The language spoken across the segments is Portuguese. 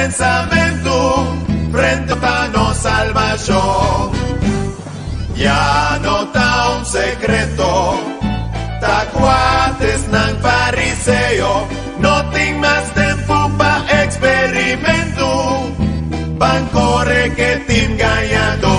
pensamento frente a no salvación. Ya no está un secreto, tacuates nan fariseo, no tengo más tiempo pa experimento, van corre que te engañando.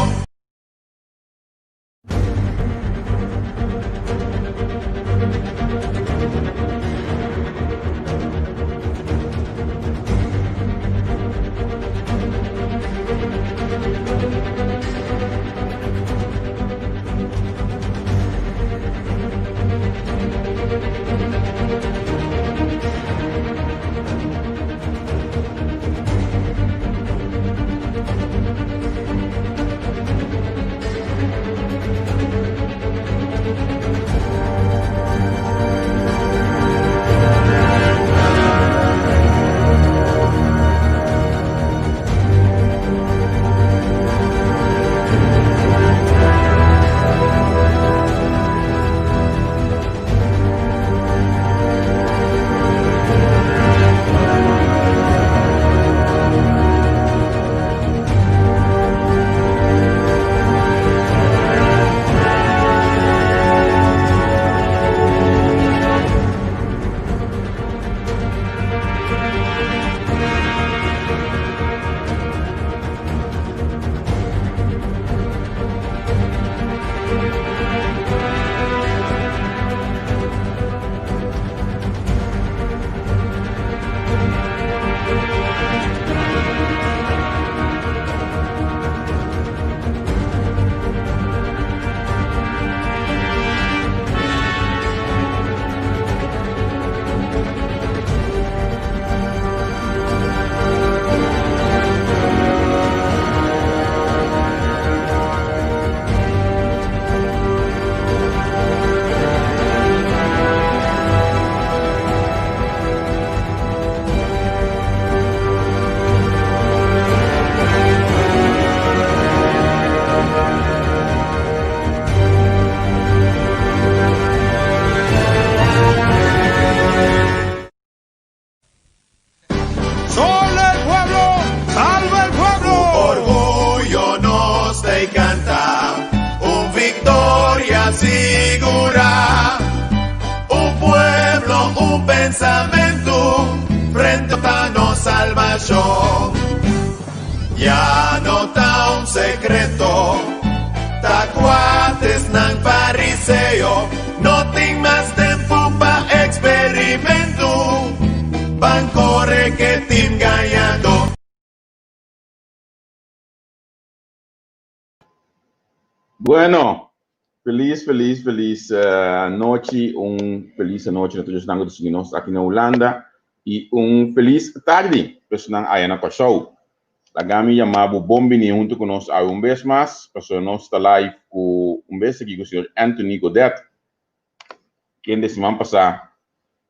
Segura, un pueblo, un pensamiento frente a no salvación. Ya no está un secreto, tacuates nan fariseo, no tengo más tiempo pa experimento, van corre que te engañando. Bueno. Feliz noche, feliz noche a todos los que nos aquí en Hulanda y feliz tarde pues allá en Kòrsou. La gami llamaba Bombini junto con nosotros a vez más, pues nos está live con vez aquí con el señor Anthony Godett, quien de semana pasada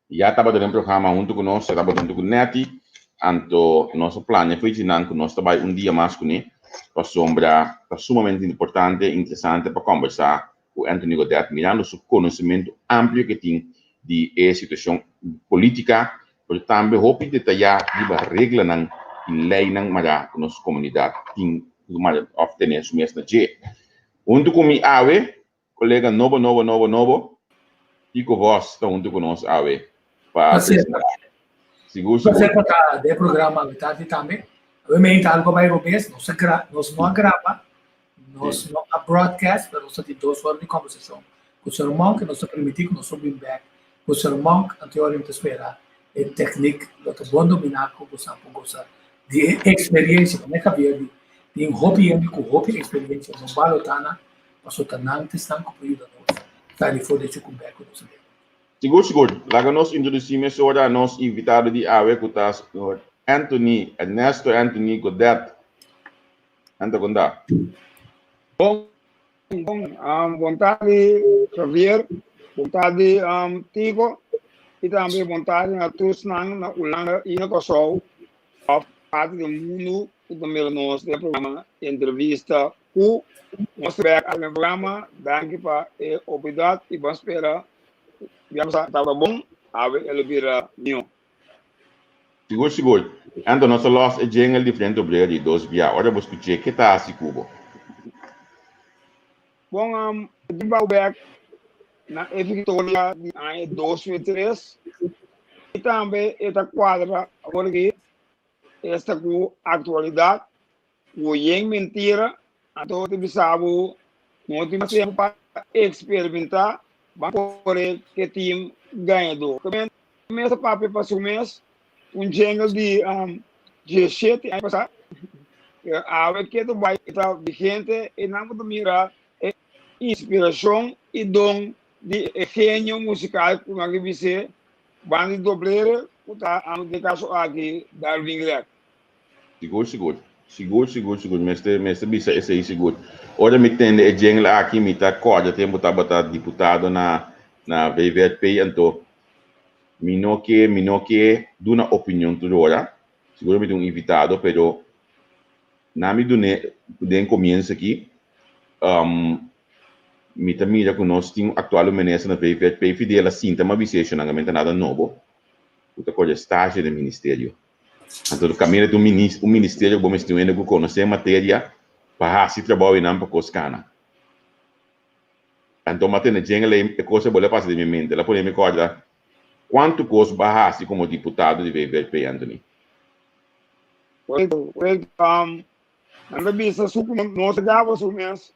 ya estaba en el programa junto con nosotros, estaba junto con Neti, anto nuestro plan fue con nosotros día más con él, pues sombra sumamente importante, interesante para conversar. O Anthony Godett, mirando su conocimiento amplio que tiene de situación política, pero también hopi detallar las reglas y leyes para nuestra comunidad, para obtener su mesma G. Junto con mi ave, colega novo, y con vos, está junto con nosotros ave. Para seguro para o programa metade também. Obviamente algo vai acontecer, nós não grava. Nós não há broadcast, mas nós temos 2 horas de conversação. Com o seu irmão, que nós permitimos que nós subimos back. Com o seu irmão, anteriormente esperar, é técnica, nós vamos dominar com você, de experiência, como é que havia de hobby, com hobby experiência, não vale a pena, mas o tanang testan com o período nós. Está ali fora de com back com você. Seguro. Lá nós introduzimos agora nosso invitado de ave, que está Ernesto Anthony Godett. Anda com da. Bom, vontade Javier, vontade Tigo, e também vontade a todos na Hulanda e na Kòrsou, a parte do mundo, e também nós do programa Entrevista, o nosso programa, danke para a oportunidade e vamos esperar, vamos estar bom, a ver ele vira new. Seguro, seguro. Então, nós falamos de jingle diferente de dois via. Ora, vou escutar que tá assim, Cubo. Bom, de Balbec, na Victoria, de ano 2003, e também esta quadra, agora que esta com atualidade, o em mentira, então te bisabo, não tem mais tempo para experimentar, vamos por que time ganhador. Começa para o mês, jingle de 17 anos passado, a ver que tu vai estar vigente e não te mira inspiração e dom de gênio musical como aqui você banda dobleira está no caso aqui Darwin Greg. Seguro, seguro. Seguro. Mestre, bisa esse aí, seguro. Ora, me tende a jingle aqui, me tá corda, tem botar deputado na VVP, então, me não que, do na opinião tudo ora. Seguramente invitado, pero, na me do nem começo aqui, me também já conosco tem atual ministro na VVP, fidela cinta, mas visão não é nada novo. Outra coisa, estágio do ministério. Então, o caminho do ministério, vamos estudar com conhecer matéria para se trabalhar em para coscana. Então, matando jingle é coisa boa para de minha mente. Ela pode me acordar quanto custa barrar como deputado de VVP, Anthony? Na vista suco não se dava o mês,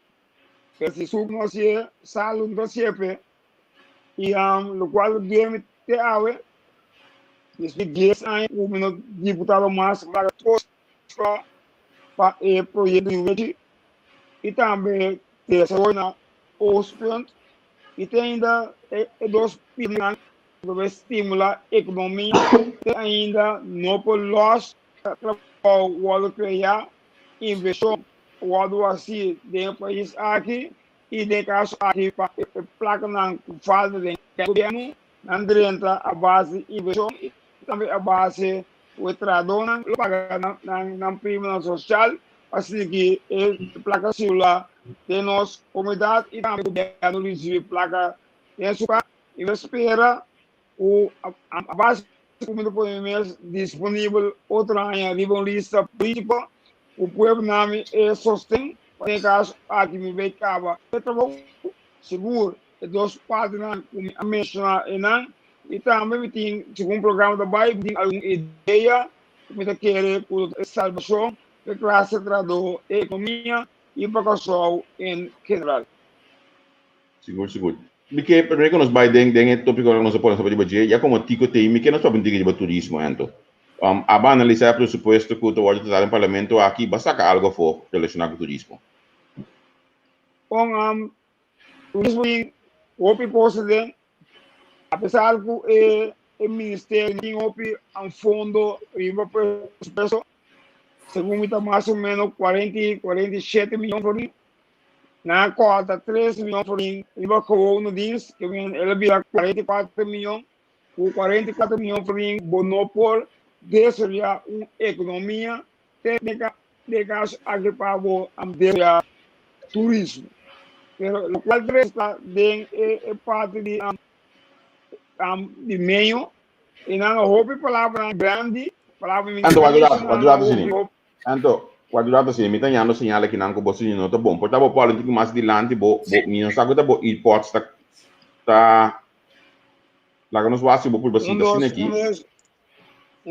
esse suco não se salo não se pe e o qual game te ave esse 10 anos o meu deputado mais para todos para o projeto de e também terceira ospent e tem ainda dois pilares para estimular a economia e ainda não por los o criar inversão o assim de país aqui e de caso aqui para placa na falta de governo andrenta a base inversão e também a base o tradona paga na prima social assim que placa celular de nossa comunidade e também o governo recebe placa em sua e espera a base como mês disponível outra área de uma lista política o povo nome é sostém em caso aqui me vem cava seguro dos páginas como a mencionar e também tem segundo programa da Bible tem alguma ideia como querer por salvação de classe trador economia e Kòrsou em geral. Seguro. Porque primeiro que nós vai dentro tópico que nós podemos fazer de já como tico tem, me que nós podemos dizer de turismo então. A banda analisar o pressuposto que o hoje está no parlamento aqui, basta sacar algo for relacionado com turismo. Bom, turismo o presidente, apesar que o ministério tem um fundo riba presupuesto, segundo está mais ou menos 47 milhões por ano. Na cota 3 milhões por ano, riba com no diz que ele vira 44 milhões, o 44 milhões por ano bonopol desarrollar uma economia técnica de caso agripado a turismo. Pero lo cual resta de parte de meio e não houve palavra grande, palavra Anto, quadrado assim, me tanhando sinal que não com você não tá bom. Portava polo tipo mais de lante, minha saco tá bom, hipótese tá lá que nós vamos por você assim aqui.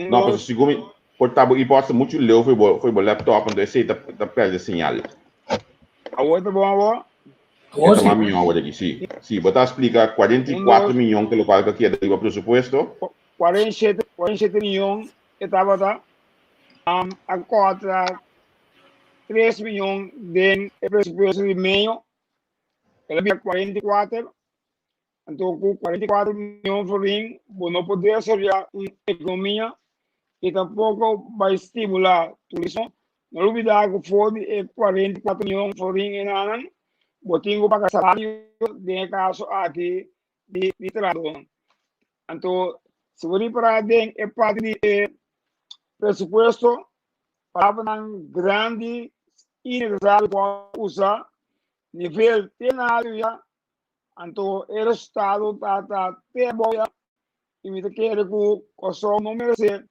Não, mas segundo portava hipótese muito leu foi bom laptop, então esse tá perde sinal. A outra bom Esta milhão agora aqui, sim. Sim, botar explica 44 milhões que local que é do presupuesto. 47 milhões estava a cota 3 milhões de presupuesto de meio. Ela via 44. Então, com 44 milhões por ano, não poder desarrollar uma economia e tampouco vai estimular o turismo. Não olvidar que foi 44 milhões por ano, botinho para salário de caso aqui de trabalho. Então, se você para den é parte de presupuesto para grande e necessário para usar nível tenário já. Então, o Estado está boia e me quer que o Kòrsou não merece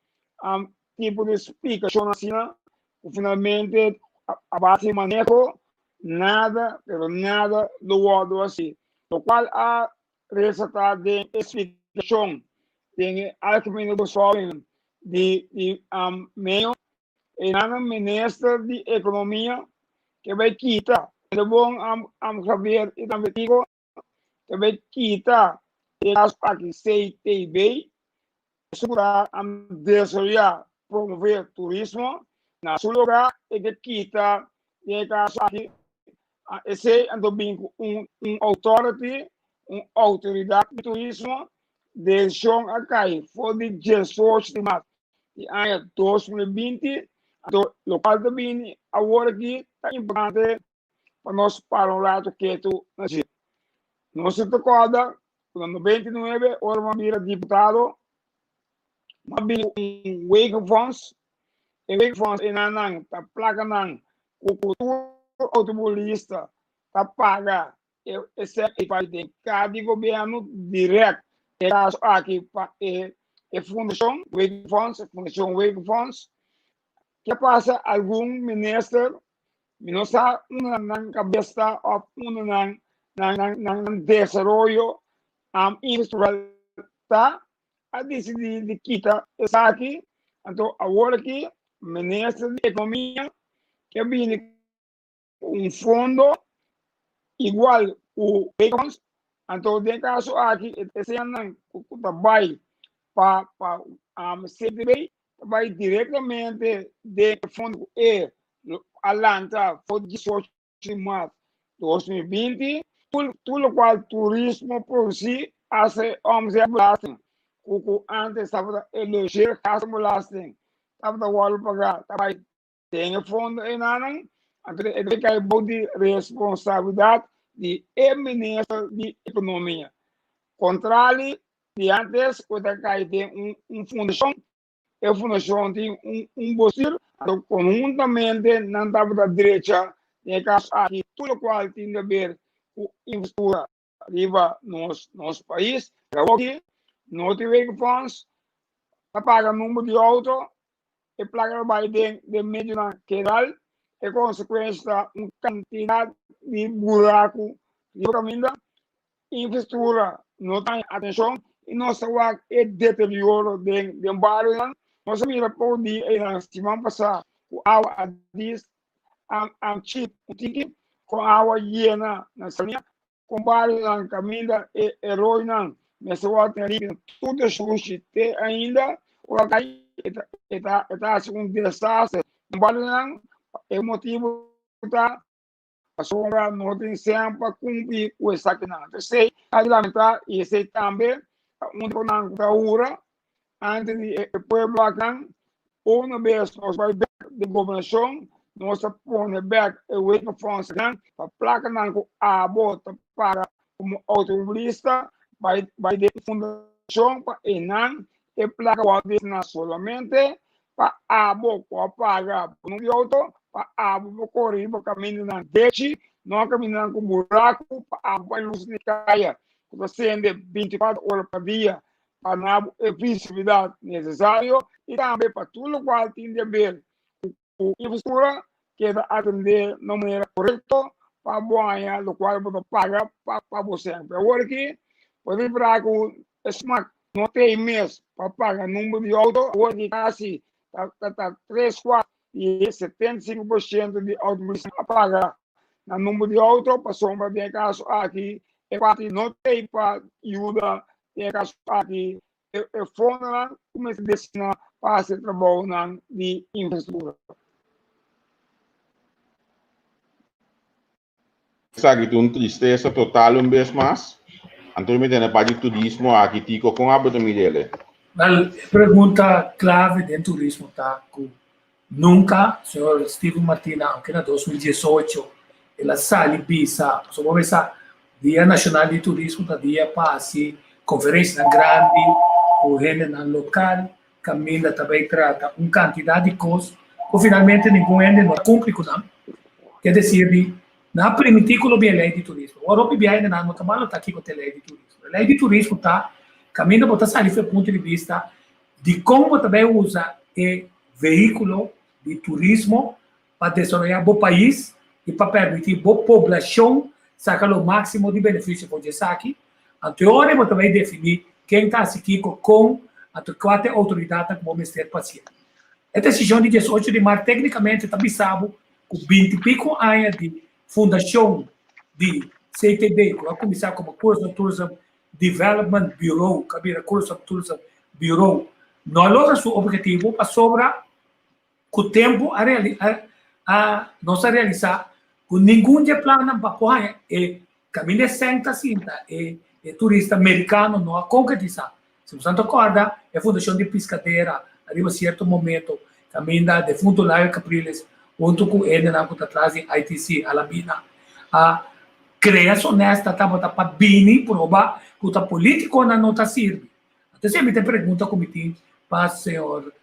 tipo de explicação assim, finalmente a base de manejo, nada, pero nada do assim. O qual a resultado de explicação tem algo do solo de meio e nada ministro de economia que vai quitar. É bom saber e também digo que vai quitar as partes CITB, segurar desenvolver, promover turismo na seu lugar e que quita e caso aqui esse ando bem authority, autoridade de turismo deixou a cair foi de 18 de março de ano 2020 do local também agora aqui tá importante para nós para o lado que tu nasceu nós se toca quando 29 hora uma vira deputado uma vira wake funds e wake funds e nanang tá placa nang o cultura automobilista tá paga esse vai ter cada governo direto é caso aqui é fundação wake funds que passa algum ministro minosa una cabeça of una nang desarrollo infraestrutural tá a decidir de quitar essa aqui então agora aqui ministro de economia que vem fundo igual o Bacons, então de caso aqui esse ano vai para CDB vai diretamente de fundo e Hulanda foi 18 de março de 2020 tudo qual turismo por si hace belasting o antes estava eleger casa belasting estava wal pagar vai tem fundo em anang então ele cai de responsabilidade de ministro de economia contrário de antes quando cai tem fundação a fundação tem bolsillo então conjuntamente não estava da direita em caso aqui tudo qual tem a ver com infraestrutura riba nos país aqui não tem funds paga número de auto e placa vai de meio naquela e consequência quantidade de buraco de caminho infraestrutura não tem atenção e nossa é deterioro de bairro nós mira por dia semana passada com água diz chip com água llena na salinha com bairro na caminho e heroína nessa outra tudo sujo ainda o cai está desastre bairro é motivo da a sombra não tem sempre para cumprir o examinado. Sei, a lamentar e sei também, onde na hora, antes de povo aqui, uma vez nós vai de governação, nós põe back e wait no fonte, para placa na a bota para como automobilista, vai de fundação para enam e placa o solamente para a boca pagar no auto a correr para caminho na deixe não caminhando com buraco a luz de caia você ande 24 horas por dia para na visibilidade necessário e também para tudo qual tem de ver o infraestrutura que dá atender de maneira correta para boa do qual você paga para você agora aqui pode para com smart não tem mês para pagar número de auto hoje quase tá 3, 4 e 75% de automobilistas a pagar no número de auto, para sombra de caso aqui, e parte não tem para ajuda, de caso aqui, e fundo como se destina para esse trabalho de infraestrutura. Sabe que tristeza total vez mais? Então me tem para o turismo aqui tico com a bota dele. Well, pergunta clave dentro do turismo tá com nunca, senhor Steven Martina, aunque na 2018, ela sali bisa, so vamos ver Dia Nacional de Turismo, da dia passa conferência grande, o gente na local, caminha também trata quantidade de coisas, que finalmente ninguém não cumpre com não. Quer dizer, na primitículo bem lei de turismo. O Europa bem ainda não trabalha aqui com a lei de turismo. A lei de turismo tá caminha para sair do ponto de vista de como também usa veículo de turismo para desenvolver o país e para permitir a população sacar o máximo de benefício por essa aqui. A teoria vai também definir quem está aqui com a quatro autoridades como Ministério Paciente. A decisão de 18 de março, tecnicamente, está bisabo com 20 e pico anos de fundação de CTB, que vai começar como Kòrsou Tourism Development Bureau, cabira Kòrsou Tourism Bureau, não logra seu objetivo para sobrar com o tempo a não se realizar com nenhum de plano para apoiar e caminho senta e turista americano não a concretizar. Se você não acorda, a fundação de pescadeira, arriba certo momento, caminha de fundo lá em Capriles, junto com ele na puta atrás de ITC, Alabina, a criação nesta tabata para bini prova que a política não está sirve. Até sempre tem pergunta como tem para o senhor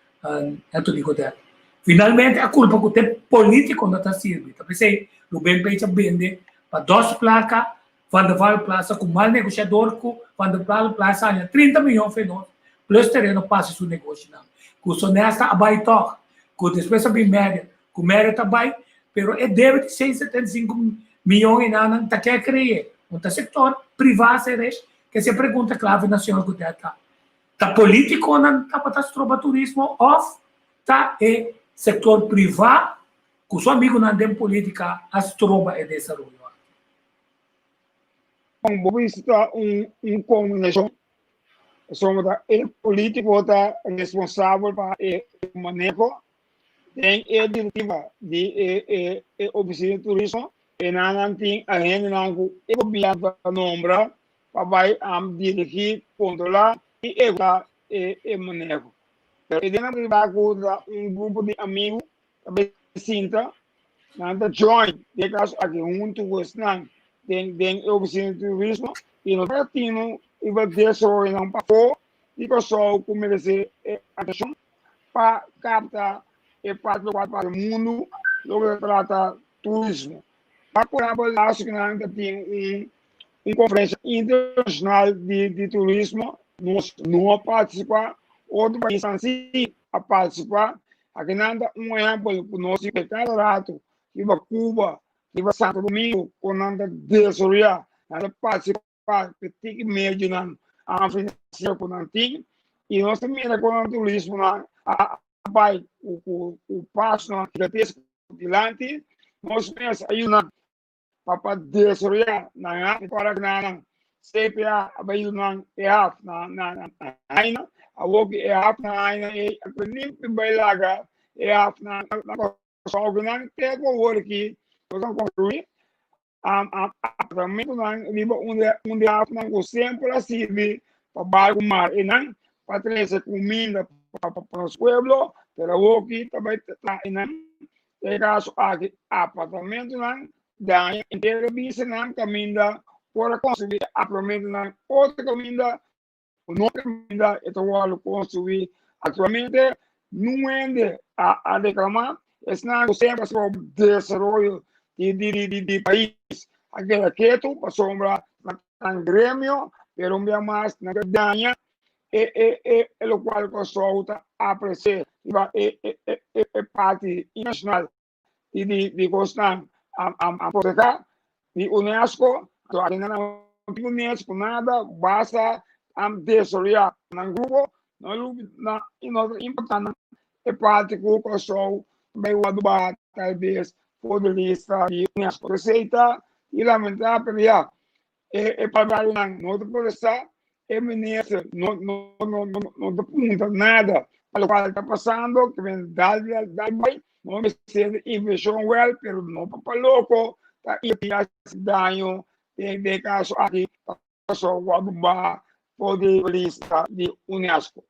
Anthony Godett. Finalmente, a culpa que o político não está sirve. Então, pensei, o bem peito vende para 2 placas, quando vai a plaza com mal negociador, quando vai a plaza, 30 milhões de nós, plus terreno passa seu negócio. Que o sonesta abaixo, que depois a média, que o média está baixo, mas é deve de 675 milhões em ano, está quer criar. Um setor privado, que se pergunta clave na senhora Godett. Está político não está para o turismo off, está é setor privado, que o seu amigo não tem política, as trova e desenvolvimento. Bom, está combinação. Somos o político está responsável para o manejo, tem a diretiva de oficina de turismo, e não tem a gente não o governo nombra para vai dirigir, controlar e evitar o manejo. E dentro da grupo de amigos, também sinta, nada join, de caso aqui junto com os não tem oficina de turismo, e no latino, e vai desenvolver um papel, e Kòrsou começa a atenção para captar e para o mundo, logo trata turismo. Para por exemplo, acho que nós tem uma conferência internacional de turismo, nós não participar, outro país assim a participar, aqui nada um exemplo, nós temos cada rato, que vai Cuba, que vai Santo Domingo, com nada desenvolver, nada participar, petit médio não, a financiar com antigo, e nós também com o turismo a vai o passo na gigantesca dilante, nós pensamos aí para desenvolver na para na CPA vai na EAF na aina a work EAF na aina e a limpo vai laga EAF na Kòrsou que não tem o work nós construir apartamento na riba onde a não sempre assim para barco mar e não para trazer comida para os pueblos para o work também tá e não é caso aqui apartamento não da inteira bisa não caminha para construir apartamento não outra caminha outra caminha então o construir atualmente não ende a reclamar não sempre sobre desenvolvimento de país aquela quieto para sombra na grêmio pero um dia mais na ganha o qual Kòrsou aprecia parte internacional de gostar a politika di UNESCO, so akin na ng UNESCO nada, basta ang desoria ng grupo, na importante é parte que o Kòrsou vai adubar talvez por lista de UNESCO receita e lamentável é para não progressar é ministro não apunta nada para o que está passando que vem dar não me ser inversão well pero não para louco tá e daño de caso aqui Kòrsou adubar por lista de UNESCO.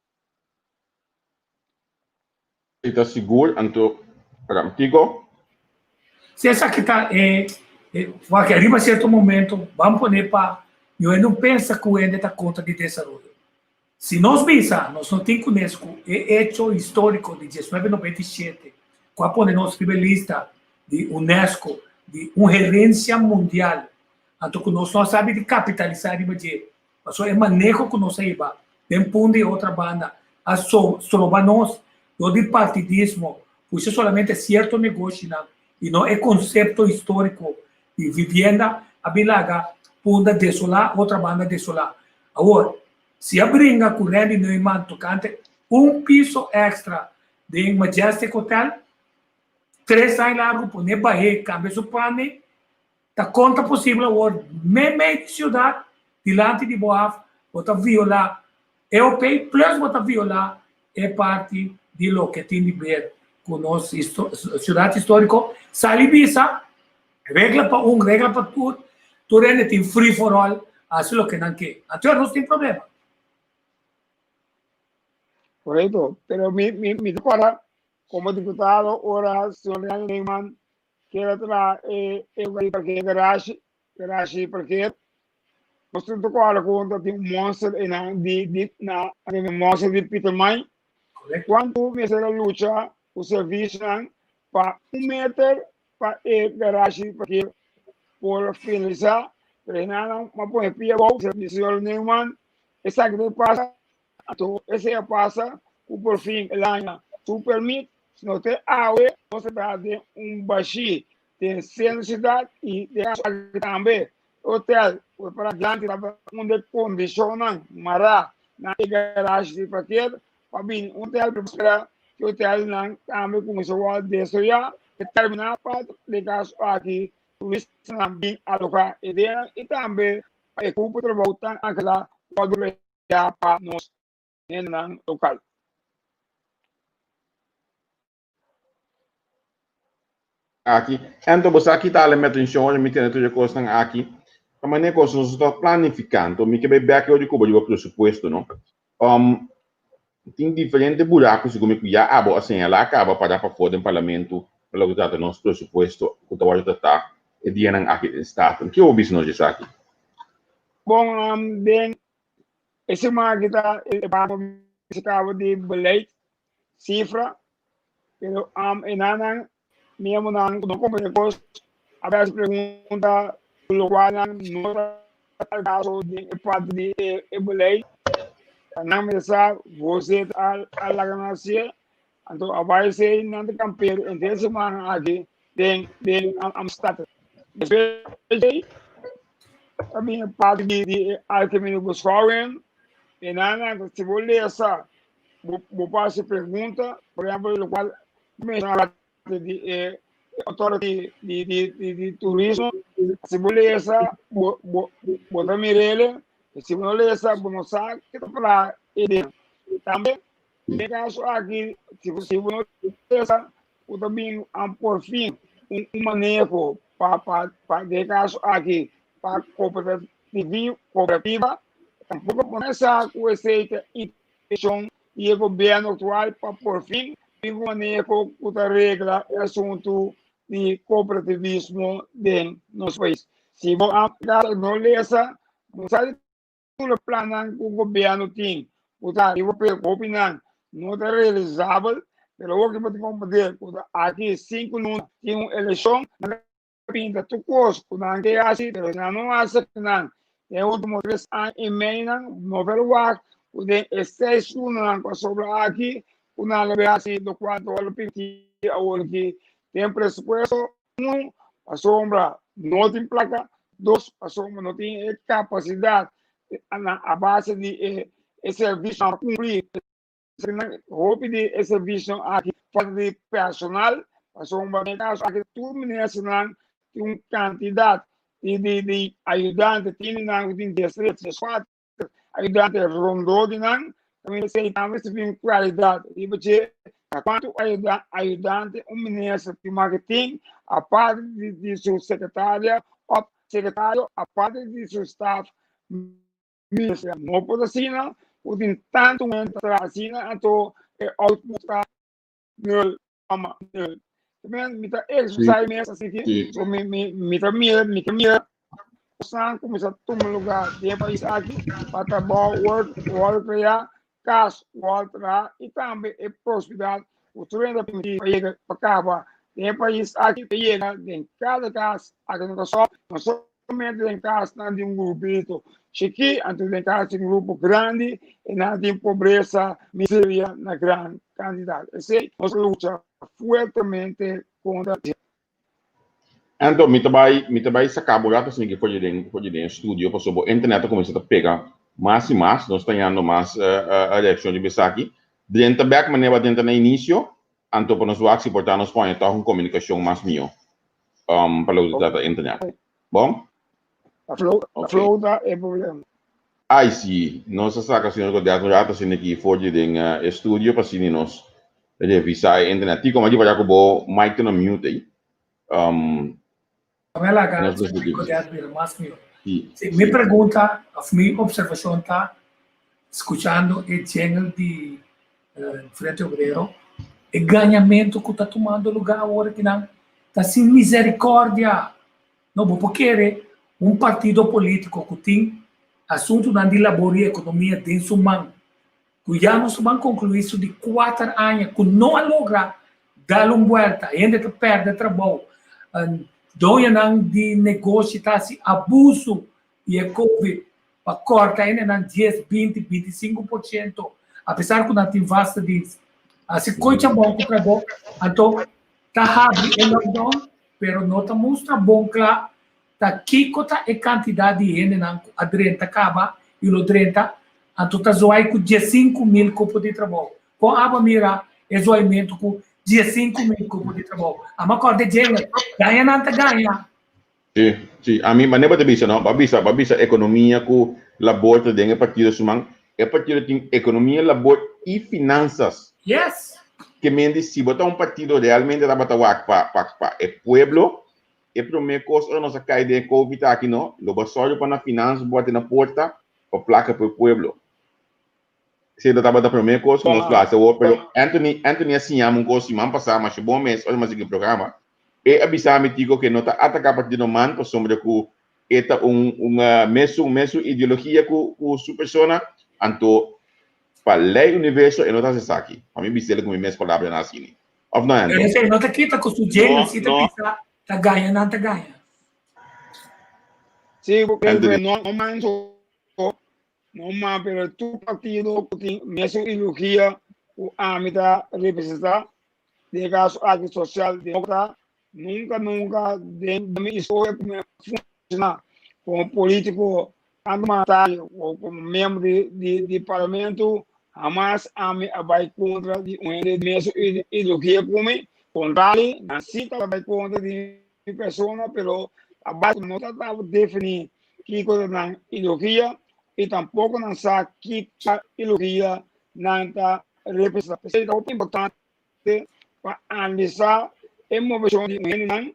Está seguro, Anto, contigo? Se essa aqui está, que arriba a certo momento, vamos pôr para. Eu não penso que o ende está contra de desenvolvimento. Se nós pensarmos, nós não temos UNESCO, hecho histórico de 1997, com a pôr nossa lista de UNESCO, de uma referência mundial, então que nós não sabemos de capitalizar de dinheiro. Mas é manejo que nós saiba, tem ponto de outra banda, a soba nós, todo el partidismo, pues solamente cierto negocio, y no el concepto histórico de vivienda, a bilaga, punda desolar, otra banda desolar. Ahora, se a brinca correndo no imã tocante, piso extra de Majestic Hotel, 3 anos largo, por ne barrer, cambia su pane, tá conta possível, agora, meio cidade, dilante de Boaf, bota violar, europeu, plus bota violar, é parte de lo que tem de ver com nossa cidade histórica, salibisa, regra para regra para tudo, tudo tem free for all, assim o que não quer. Então, não tem problema. Correcto, pero mi para como diputado ahora señor Neyman quiere traer porque garage porque nós temos que conta de monster de monster de Peter May quando me será luta o serviço para meter para garage porque por finalizar treinando uma põe pia bom senhor Neyman essa que passa então, esse passa, por fim, lá tu permite, se não tem água, você vai ter baixi, tem cidade e também hotel, para adiante, onde condiciona, mará, na garagem de paquete, para vir hotel para que o hotel não também começou a descer, e terminar para ligar aqui, turistas também alocar ideia e também a culpa de voltar àquela pode olhar para nós. Local. Aqui, então você aqui está ali metendo chão, me tem tudo coisa aqui. A maneira que nós estamos planificando, me quer ver que hoje como o pressuposto, não? Tem diferentes buracos como que já abo assim, ela acaba para fora do parlamento, pelo que trata nosso pressuposto, que está hoje tá e dia não aqui está. Que o bisno disso aqui? Bom, bem esse marca acaba de beleid cifra pero enana mesmo não como depois a pergunta lo qual não caso de parte de beleid não me sabe você a la ganancia então a vai ser não de campeão então semana aqui tem start a minha parte de alquimia dos foreign e nada, se você ler essa, vou fazer pergunta, por exemplo, o qual menciona de authority de turismo, se você ler essa, vou também ler, se você ler essa, vou saber que está para ele. Também, no caso aqui, se você ler essa, eu também, por fim, manejo para de caso aqui, para cooperativa, tampouco começa com essa intenção e o governo atual para por fim o manejo da regra e assunto de cooperativismo de nosso país. Se você não lê essa, não sabe tudo o plano que o governo tem, eu vou opinar, não é realizável, mas o que pode compreender, aqui 5 anos tem uma eleição, pinta tu coisa, não é assim, não acha que não. É o último 3 anos e meio, não vai lugar, o de 6 anos sobre aqui, o na liberdade do quadro, o pinti, o que tem pressuposto, a sombra não tem placa, 2, a sombra não tem capacidade, a base de serviço a cumprir, roupa de serviço aqui, falta de personal, a sombra de caso, aqui tudo nacional, tem uma quantidade de ajudante, tem não tem 4 ajudante rondou de não, também tem qualidade, e você quanto ajudante, ministro de marketing, a parte de seu secretário, a parte de seu staff, ministro, não pode assinar, tem tanto assim, então, output também me tá exercício mesmo assim que me tá sang começa a tomar lugar de país aqui para trabalhar work criar cash work e também é prosperidade o treino para acabar de país aqui chega em cada caso aqui não só somente em casa de grupito chiqui, antes em casa de grupo grande, e não de pobreza, miséria na grande quantidade. Essa nós luta fortemente contra isso. Então, me trabalho sacabo lá, assim, que foi de estúdio, passou a internet começou a pegar mais e mais, nós estamos tendo mais a eleição de Besaki. Dentro da maneira dentro no início, então, para nós se portar nos põe, então, uma comunicação mais minha, para usar a internet. Bom? A flauta é problema. Aí sim, nós sacamos assim, o já assim, aqui foi de estúdio, para assim, nós revisar a internet. Como a gente vai já com o mic no mute aí. Me pergunta, a minha observação está escutando o jingle de Frente Obrero, o ganhamento que está tomando lugar agora que não está sem misericórdia. Não vou querer partido político que tem assunto de labor e economia de Suman, que já não Suman concluiu isso de 4 anos, que não logra dar uma volta, ainda perde trabalho. Dona de negócio está se abuso e a Covid para cortar ainda na 10, 20, 25%, apesar que não tem vasta disso. Assim, coisa bom que trabalho, então está abrindo o lockdown, mas não está mostrando bom claro, tá aqui cota a quantidade de gente na adrenta acaba e o adrenta, então está zoai com 15.000 copos de trabalho. Com a mira, é zoamento com 15.000 copos de trabalho. A uma corda de gente, ganha não ganha. Sim, a mim, mas não é para isso, não. Babisa, economia com labor de é partido Suman, é partido tem economia, labor e finanças. Yes. Que me diz, se botar partido realmente para o pueblo, a primeira coisa, nós caímos de Covid aqui, não? Logo só para na finança, bota na porta, para placa para o pueblo. Se ele estava da primeira coisa, nós fazemos, pero Anthony assim, uma coisa, semana passada, mas bom mês, olha mais aqui o programa, e avisar-me, digo, que não está atacar partido man, por sombra que esta uma mesmo ideologia que sua pessoa, então, para ler o universo, e não está se aqui. A mim, bisele com minhas palavras assim. Of não, Anthony? Eu sei, não está aqui, está com o sujeito, se está tá ganha, não está ganha. Sim, porque não mais não mais pelo tu partido que tem mesmo ideologia o amida representar de caso aqui social democrata nunca de minha história como funciona como político parlamentar ou como membro de parlamento jamais vai contra de mesmo ideologia como contrário assim vai contra de pessoa pelo a base não está definir que coisa na ideologia e tampouco não sabe que ideologia não está representada. É muito importante para analisar a moção de não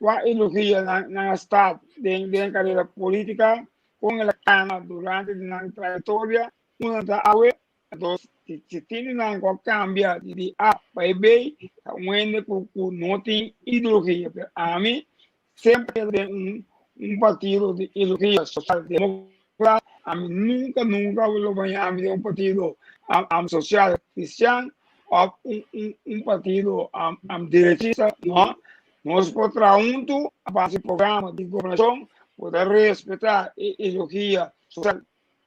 a ideologia na Estado de carreira política com ela cana durante a trajetória uma da água então se tem algo cambia de A para B onde não tem ideologia a mim sempre tem partido de ideologia social democrática a mim nunca vou ganhar partido social cristão ou partido direitista não nós podemos a base do programa de governação poder respeitar a ideologia social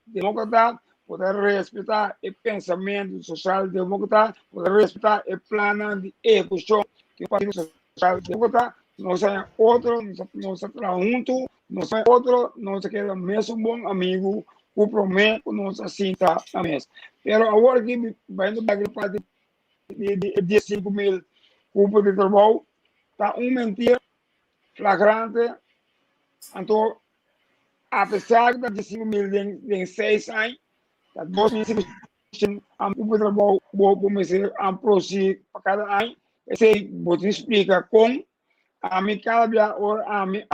democrata poder respeitar o pensamento social democrata poder respeitar o plano de execução que o partido social democrata nós somos outro, nós estamos juntos, nós somos outro, nós queremos mesmo bom amigo, o prometo, nós assim tá a mesa. Mas agora que vai no parte de 15.000 cupos de trabalho, está mentira flagrante, então, apesar de 15.000 em 6 anos, está 2.500 cupos de trabalho, vou começar a produzir para cada ano, esse vou te explicar como a mim cada hora a mim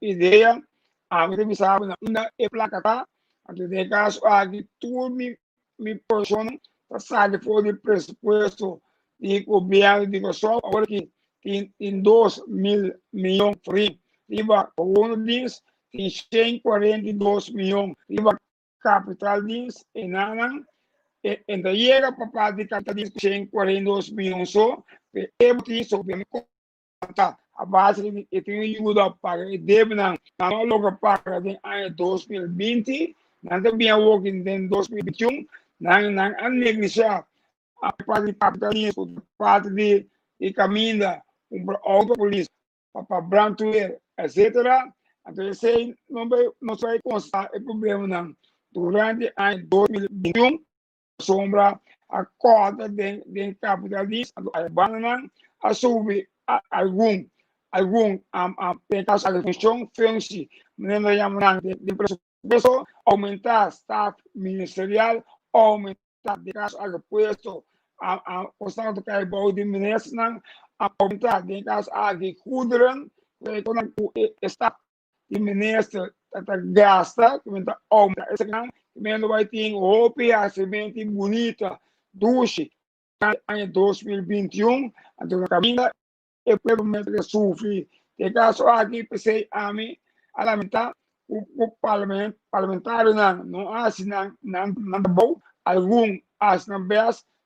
ideia a mim sabe na é placa tá antes de caso aqui tudo me persona passar por de presupuesto de governo de Kòrsou agora que em 2.000 milhões free riba o diz tem 142 milhões riba capital diz e nada então chega para parte de capital diz 142 milhões só é sobre a base que tem ajuda para o deve na logo para o ano 2020, não também a working em 2021, não negociar a parte de capitalismo, parte de caminho, outra polícia, para brantuer, etc. Então, esse não vai constar o problema não. Durante o ano 2021, sombra a cota de capitalismo, a banana, a subir algum a função fez-se de presupuesto, aumentar staff ministerial, aumentar de caso a puesto a constante que é bom de ministro, aumentar de caso a agricultura, que está de ministro gasta, que aumenta esse grande, que vai ter roupa, a semente bonita, duche, em 2021, então a caminho e pelo menos sofre. De caso aqui, pensei a mim, a lamentar, o parlamentário não assina nada bom, algum assina bem,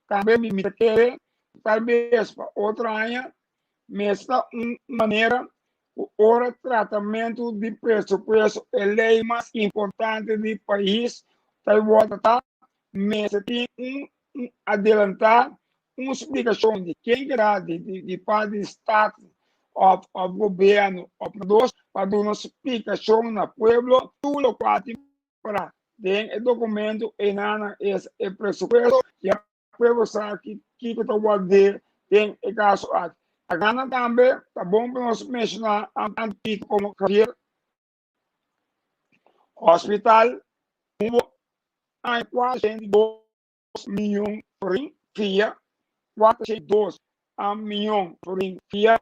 também me quer, talvez para outra área, mas esta maneira, o tratamento de preço é a lei mais importante do país, mas tem adelantar uma explicação de quem irá de parte do Estado, ao governo, para dar uma explicação no povo, tudo o que para ter o documento e esse pressuposto, e o povo sabe que está guardando tem o caso aqui. A Gana também, tá bom para nós mencionar antigo como carreira, hospital, há quase 2 milhões de FIA, 402 milhões de FIA,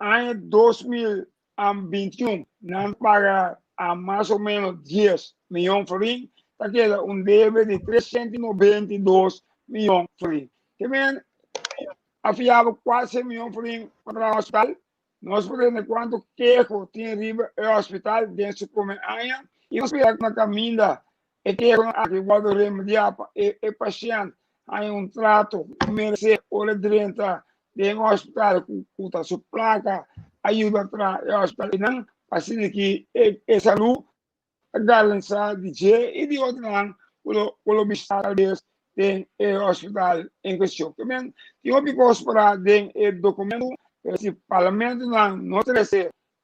em 2021, não paga a mais ou menos 10 milhões de FIA, está deve de 392 milhões de FIA. Também, afiava quase 100 milhões de FIA para o hospital, nós podemos quanto queijo tem riba o hospital dentro do ano, e nós podemos na caminho, e queijo aqui pode remediar o paciente, há trato, merece hora direta de hospital com a sua placa, ajuda para o hospital, e não, assim que a saúde, a garantia de dia, e de outro lado, o obstáculo tem o hospital em questão. Também, tem uma coisa para o documento, se o parlamento não traz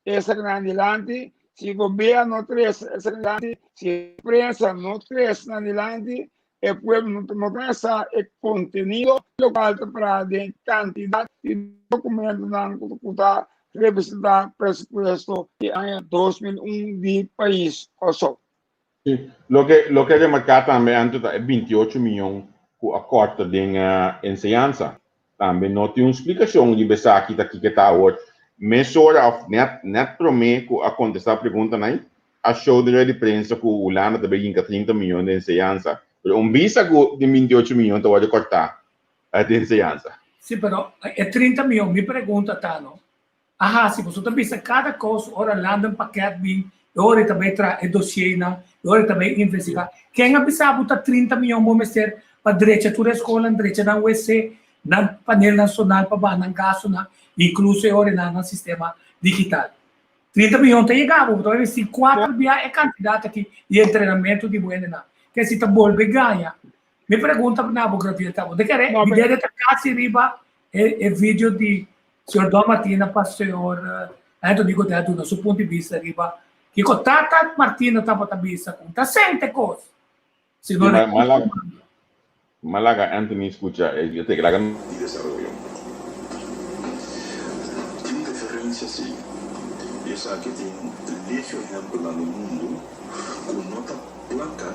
essa grande lante, se o governo não traz essa grande, se a imprensa não traz essa grande, o povo não traz o conteúdo local para a quantidade de documentos que está representar presupuesto de ano 2001 do país, Kòrsou. Sí. Lo que remarcar también antes es 28 millones que acorta de enseñanza. También no tiene una explicación de besar aquí que está hoy. Me sobra net promete que a contestar a pregunta ahí. A show de prensa que Hulanda também tem 30 milhões de enseñanza. Pero visa de 28 milhões te pode cortar de enseñanza. Sì, però è 30 milhões. Mi pergunta, Tano. Se você pensa cada coisa, ora landa um paquete bem, ora também traz o dossiê, ora também investigar. Quem a pensar botar 30 milhões vamos ter para direita toda a escola, direita na UEC, na painel nacional para banar gasto, incluso ora no sistema digital. 30 milhões tem chegado, então vai ser 4 via é quantidade aqui de treinamento de buena, que se tá bolbe ganha. Me pergunta para a biografia, tá bom? De querer, me deve ter quase riba é vídeo de senhor Dom Martina para o senhor Anthony Godett, do nosso ponto de vista, riba, que com Tata Martina estava também conta sente coisa. Malaga Anthony escucha, yo te la y desarrollo. Tiene referencia, sí. Y esa que tiene el ejemplo en el mundo, con nota placa,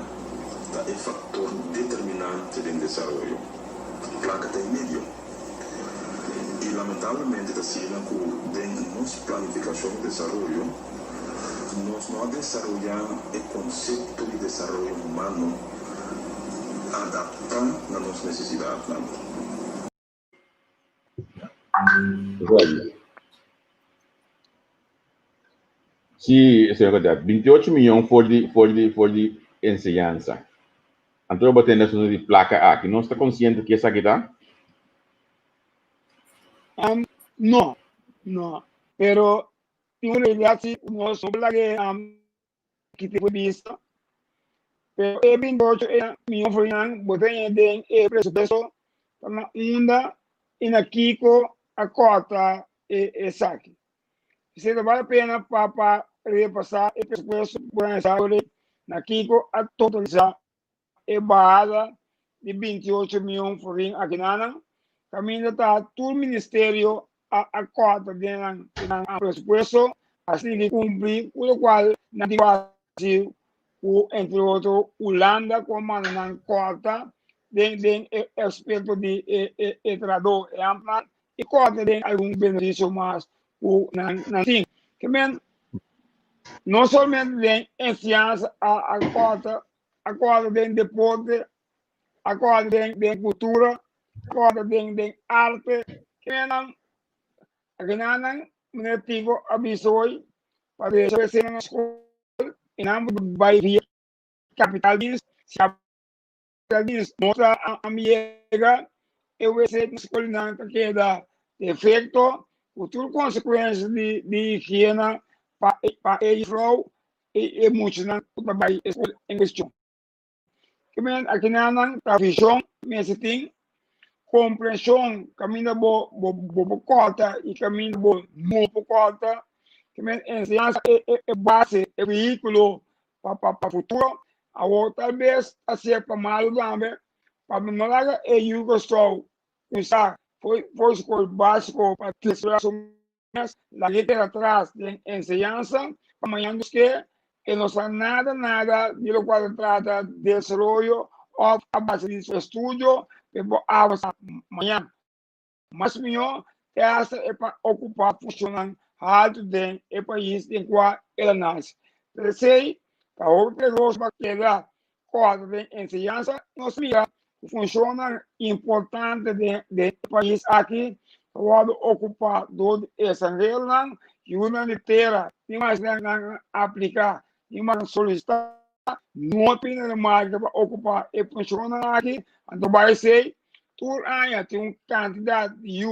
es factor determinante del desarrollo. Placa está en medio. Y lamentablemente, así, en nuestra planificación de desarrollo, nos no desarrollar el concepto de desarrollo humano adaptar a nuestras necesidades. Sí, señor Godett, 28 millones por de enseñanza. Entonces, vos tenés una de placa A, que no está consciente que esa que está. No, no. Pero en realidad sí, no sobre la que te fue vista. Pero el 28 era mi ofrenda, botella de presupuesto, para una en aquí a cota saque. Se vale a pena para repassar o presupuesto por aqui a totalizar a barra de 28 milhões de reais aqui na caminho está todo o ministério a cota de presupuesto assim que cumprir o qual na Brasil entre outros Hulanda como na cota de aspecto de trador e cota de algum benefício mais assim que não somente em ciência a cota de deporte, a cota de cultura, a cota de arte, que não negativo avisou para isso na escola e não vai vir capital disso, se a capital disso mostra a amiga eu vou ser escola que é da efeito por tudo consequências de higiene para ele e muitos não trabalham em questão. Que aqui não a visão, mas tem compreensão, caminho bo cota e caminho bo cota, que em ciência é base, é veículo para futuro. A outra vez a ser para mal também, para não largar é o Kòrsou, usar foi escola básico para la letra atrás de enseñanza, amanhã que não sabe nada de lo cual trata de desarrollo ou a base de seu estudo, amanhã. Mas melhor é para ocupar funcionando alto do país em qual ela nasce. Terceiro, para outra coisa que é quadro de enseñanza, não sabia funciona importante do país aqui, pode ocupar todo essa regra e uma inteira, e mais aplicar, e mais solicitar, não tem mais para ocupar e funciona aqui, então vai ser, todo ano tem candidato de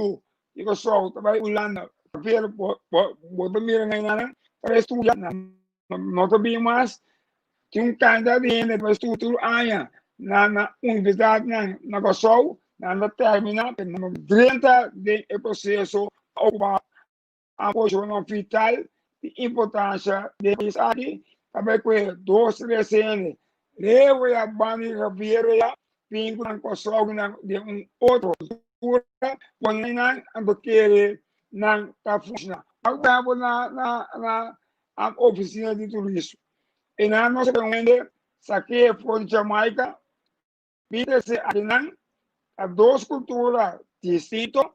e Kòrsou, também Hulanda, bota mira para estudar, não também mais, tem candidato de para estudar todo ano, na invitado na Kòrsou, na termina, no 30 de processo a posição vital de importância de país aqui, também com 2 recentes, levo a banda vieira, vinco na Kòrsou de outro cultura, quando não quer não está funcionando. Agora na oficina de turismo. E na nossa reunião, saquei foi de Jamaica, se a 2 culturas distintas,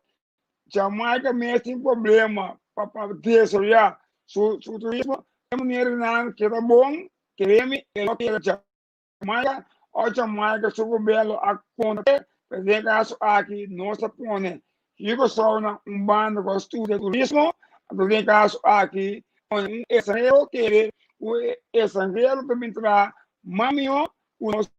Jamaica mesmo tem problema para desenvolver seu turismo, de maneira que era bom, queremos que Jamaica, ou Jamaica, seu governo a conta, para ver caso aqui, nossa pone, e Kòrsou bando que estuda turismo, para ver caso aqui, um estrangeiro querer, o estrangeiro para entrar, mamio, o nosso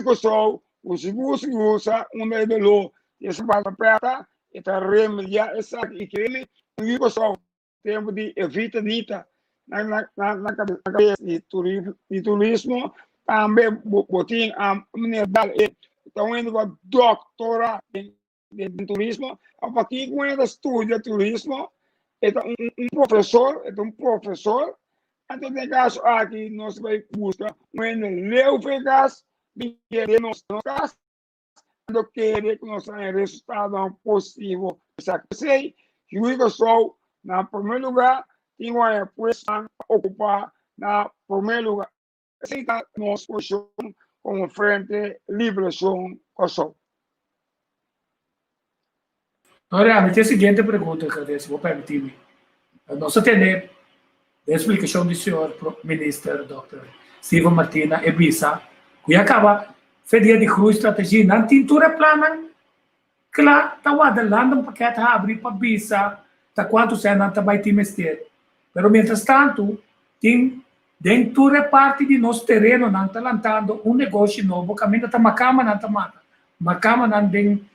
Kòrsou, o seguro usa de lo essa parte prata e tá remediar essa e creme o Kòrsou tempo de evita dita na cabeça de turismo também botin a mineral então indo com doutora de turismo a partir com ele estuda turismo é professor então tem caso aqui nós vai buscar um leu eficaz de queremos quando querer que nós tenhamos resultado positivo. Sei que o Kòrsou, na primeiro lugar, tem uma posição ocupar na primeiro lugar. Aceita nossa posição como frente liberação Kòrsou. Agora, a minha seguinte pergunta, se vou permitir-me. Nós temos a explicação do senhor ministro, Dr. Steven Martina Ebisa, que acaba fedia de cruz estratégia não tintura plana que lá tawa da landa paquete abrir para bisa tá quanto se não tá vai timester pero mientras tanto tem dentro parte de nosso terreno não tá lançando negócio novo caminho tá macama não tem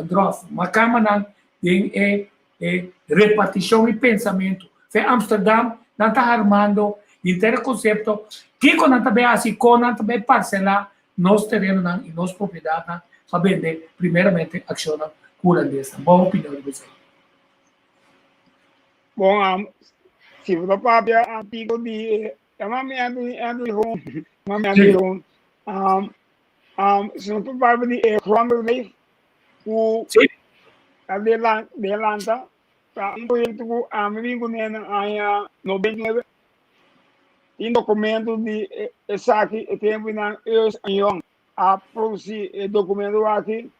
drof macama não tem repartição e pensamento. Em Amsterdam, não está armando inteiro conceito que quando também assim, quando também parcelar nos terrenos e nos propriedades para vender, primeiramente, ação holandesa. Boa opinião de você. Bom, se você papia antigo de mami se não for papia de Hulanda o adelanta para projeto que a mim conhece aí 99 em documento de saque tempo na anos a produzir documento aqui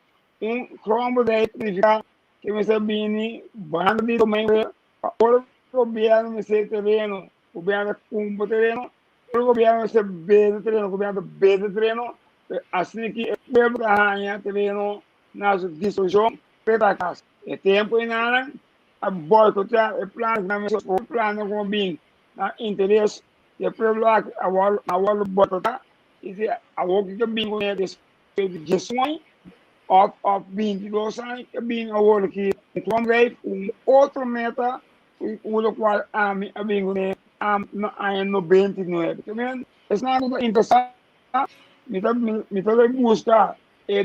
cromo de verificar que me sabini banda de domingo o governo se terreno o governo compra terreno o governo se vende terreno o governo vende terreno assim que o povo ganha terreno na destruição para casa é tempo em nada a boicotar o plano na mesa o plano com bem na interesse e o povo lá a wall boicotar e a wall que bem com eles de sonho of being anos being award que outra meta o qual a bem em 99 também é nada interessante me buscar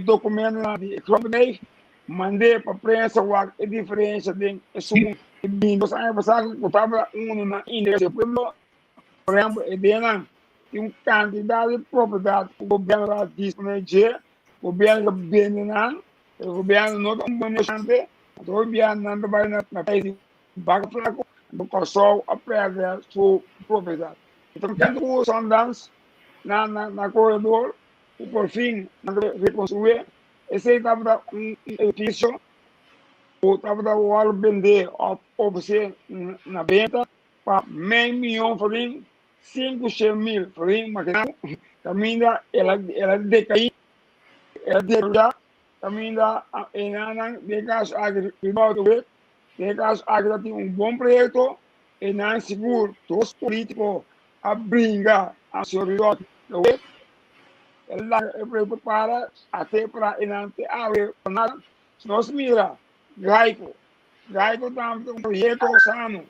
documento de Clube mandei para a prensa a diferença de isso bem passar que estava na Índia por exemplo tem quantidade de propriedade que o governo disponibiliza o governo bem o governo não é interessante o governo não vai na país baga fraco do Kòrsou a perder sua propriedade então quando são danças na corredor por fim reconstruir esse estava edifício o estava o vender oferecer na venda para meio milhão de 500 mil mas também ela decaiu ela derrubar também de caso agricultor de caso agricultor bom projeto e não seguro todos políticos a brincar a seguridade ela prepara até para enante nada nós mira gaico também projeto sano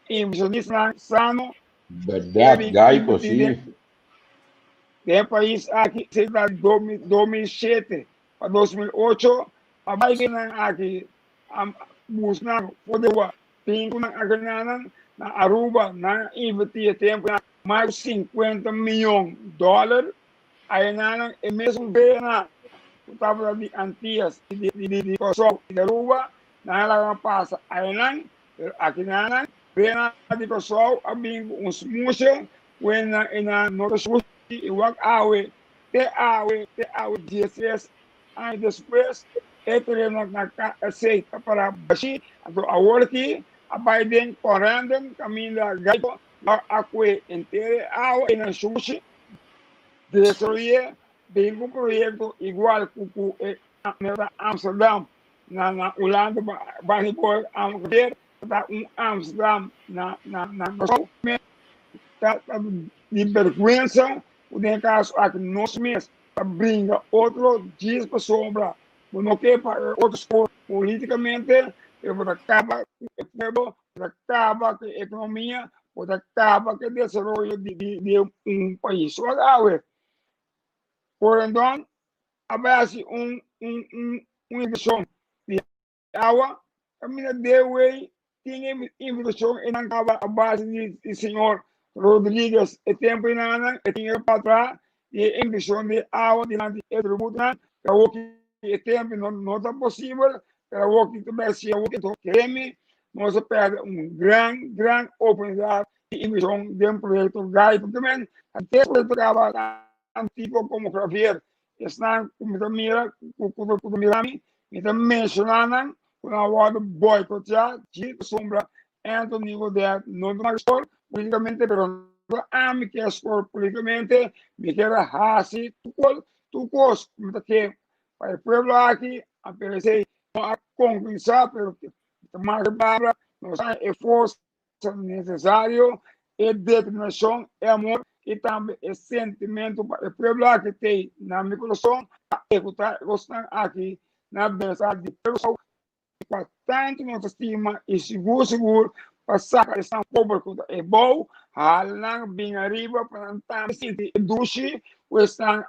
inversionista sano Verdade, gaico, sim. Tem país aqui, se da 2007 para 2008, a bike aqui, buscar poder pingo na agrenana, na Aruba, na investir tempo mais de 50 milhões de dólares, aí na é mesmo bem na estava de Antias de Kòrsou de Aruba, na ela passa aí na aqui na bem na de Kòrsou, a bingo uns museu, when na nochi iwag awe te awe 16 anos depois terreno na aceita para baixi a worki a Biden correndo caminho gaito a que inteira awe na sushi destruir bem um projeto igual que na Amsterdam na Hulanda vai por Amsterdam na Kòrsou de vergüenza o de caso aqui nós mesmos para brincar outro dias para sombra não quer para outros politicamente eu vou acabar com acaba com a economia vou acabar com o desenvolvimento de país por então aparece inversão de água a minha deu tinha inversão e não acaba a base de senhor Rodrigues e tempo inana e tinha para trás e inversão de água diante do tributo que o que tempo não está possível para o que comece o que queremos nós perde grande oportunidade de inversão de projeto gaito também até o trabalho antigo como Javier estão como mira mirami e também mencionando na hora boicotear de sombra Anthony Godett não mais politicamente, pero a que escolhe politicamente, me quer assim, tu cos, que para o povo aqui, aparecer a conquistar, pero mais para nós é força necessário, é determinação, é amor e também é sentimento para o povo aqui tem na meu coração, executar, gostar aqui na mensagem de pessoa para tanto nossa estima e seguro, passar a essa pobre que é bom, halang bem arriba, para não sentir duche, o estão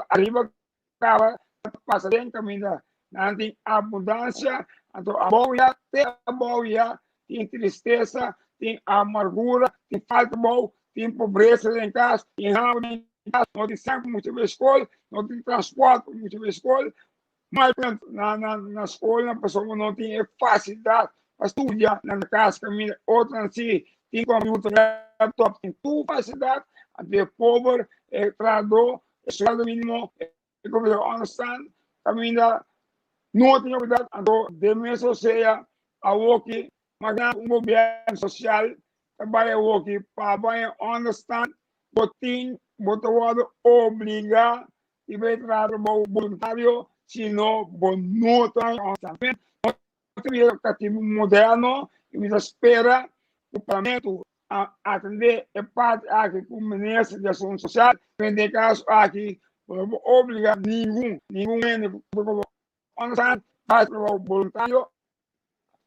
arriba, acaba, passa dentro caminho, não tem abundância, então a boia, tem tristeza, tem amargura, tem falta bom, tem pobreza em casa, tem ramo em casa, não tem sangue, muitas vezes escola, não tem transporte, muitas vezes escola, mas na escola a pessoa não tem facilidade para estudar na casa, caminha, outra assim, tem computador, laptop, tem tudo facilidade, até pobre, trabalhador, salário mínimo, como eu understand, caminha, não tem novidade, então, de mesmo seja, a work, mas governo social, trabalha work, para understand, botin, botado, obrigar, e vai trabalhar voluntário, senão, não tem educativo moderno, e me espera o parlamento atender a parte aqui com o ministro da Ação Social, em caso aqui, obrigar nenhum faz voluntário,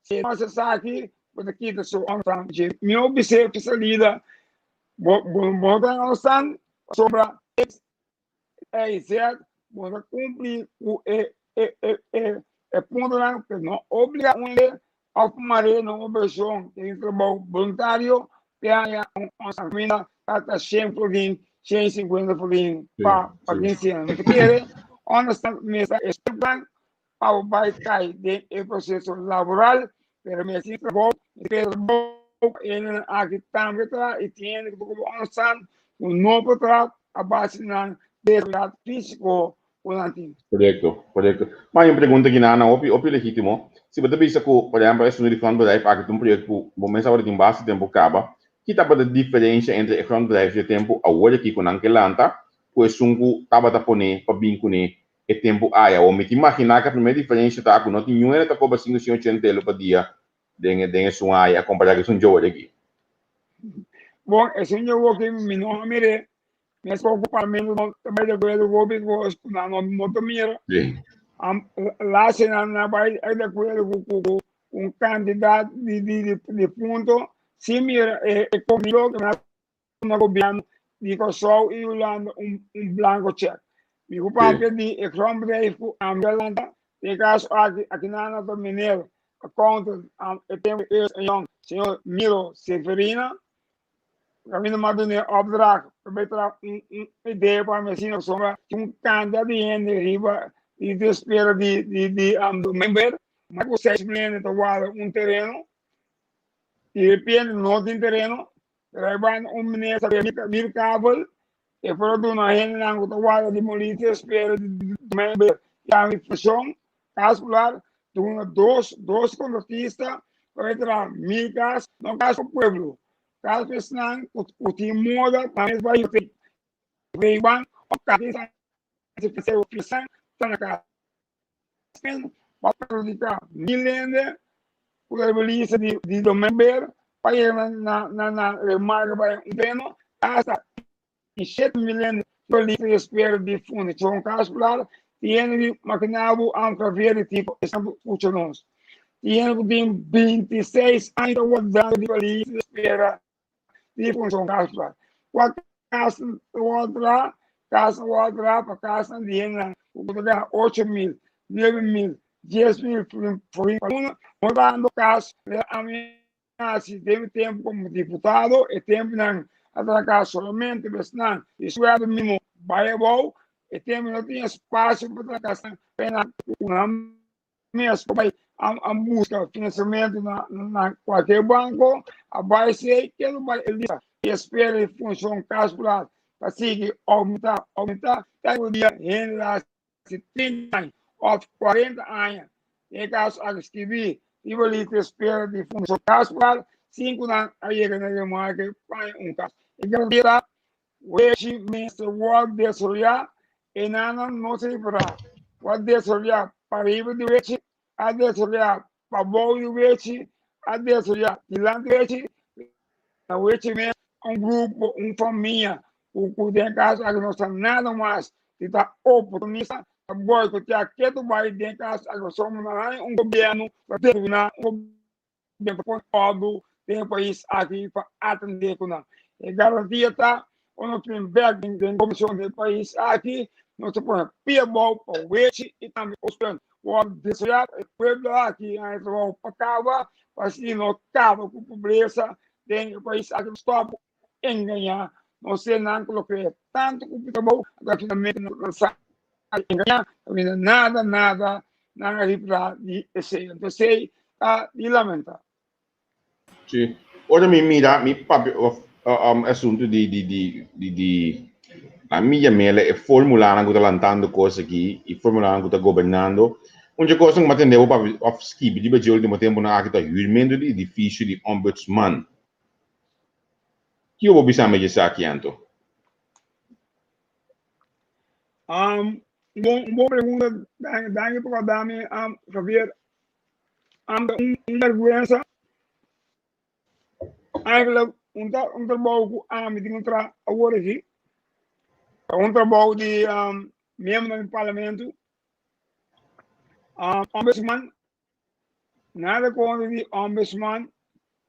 se nós está aqui, porque aqui da sua meu observo essa lida, sobre certo, vou cumprir o ponto lá, que não obriga a maré não obrigação, tem trabalho voluntário, que há uma mina, até 100%, 150% para quem se ama. Porque, honestamente, mesa estudando, para o país cair do processo laboral, pero me sinto bom, ele aqui também e tem que avançar um novo trabalho a base na verdade físico Correto. Mas uma pergunta que não é legítimo. Se você pensa que, por exemplo, é um diferente bedrijf, aqui um projeto, bom, mas agora tem bastante tempo acaba, que tá a diferença entre o grande bedrijf de tempo agora aqui com Ankelanta, pois tabata pone, para bem kuné, e tempo aia. Ou me imaginar que a primeira diferença tá com não tem nenhuma tá com assim 580 para dia, dengue sua aia, comparar com o jogo aqui. Bom, esse jogo que me não amire, mas o ocupamento também do governo não mira. Lá se na vai é de acordo com um candidato de ponto, se mira é comigo que na governo de Kòrsou e Hulanda blanco check. Me ocupante de economia a Hulanda, de caso aqui na do mineiro, a conta tem senhor Miro Severina. Kami naman opdracht, betra ideia para me ensinar sobre candidato de riba e desespero de member, mas você explica que terreno e de repente não tem terreno, vai menino sabe mil cabo e por do na gente não que de molir desespero de member e a inflação, casual, dois contratistas, vai entrar 1000 casas, não casa o pueblo. Caso pessoal, o time muda, mas vai ter riba, o cara se fizer o pisão, está na casa. Para prejudicar milênios, o rebelião de member, para ir na marca para um treino, hasta 7 milênios de espera de fundo. Então, caso claro, tem maquinado a ver tipo, estamos funcionando. Tem 26 anos de rebelião espera de função casual. Qual casa outra, para casa de renda, o 8.000, 9.000, 10.000 por ano, mudando caso, ameaça, teve tempo como deputado, e tempo não atracar somente, mas não, isso é do mínimo, vai bom, e tempo não tinha espaço para atracar, pena, uma mesmo, a busca financiamento na qualquer banco, vai ser que ele vai espera em função caso para seguir aumentar, até o dia renda de 30 anos ou 40 anos. Em caso a escrever, e vai ter espera de função caso para 5 anos, aí na marca vai caso. E que dirá, o regimento o desolhar e não se para o desolhar para ir de vez a desolhar para bom de vez a desolhar de vez a vez grupo, família, o tem caso que não está nada mais de estar oportunista, agora que aqui tu vai dentro da somos governo para terminar governo controlado tem país aqui para atender com e garantia tá quando primeiro tem comissão do país aqui nós temos piabol para o e também os o desejar o povo aqui a entrar para cá para se não acaba com pobreza tem país aqui stop enganar não sei não coloquei tanto com piabol agora finalmente não sai enganar nada livrar de esse então sei de lamentar. Sim. Ora mi papi assunto di a mia mele e formulare che sta lanciando cose qui, e formulare che sta governando. Una cosa che mi attendevo papi of skip di begio di tempo na che sta huurmento di edificio di ombudsman. Chi ho bisogno di sa chianto? Boa pergunta, Dani, para dar-me Javier, vergüenza. Eigenlijk, trabalho que tem contra agora aqui, trabalho de membro do parlamento, ombudsman, nada contra de ombudsman,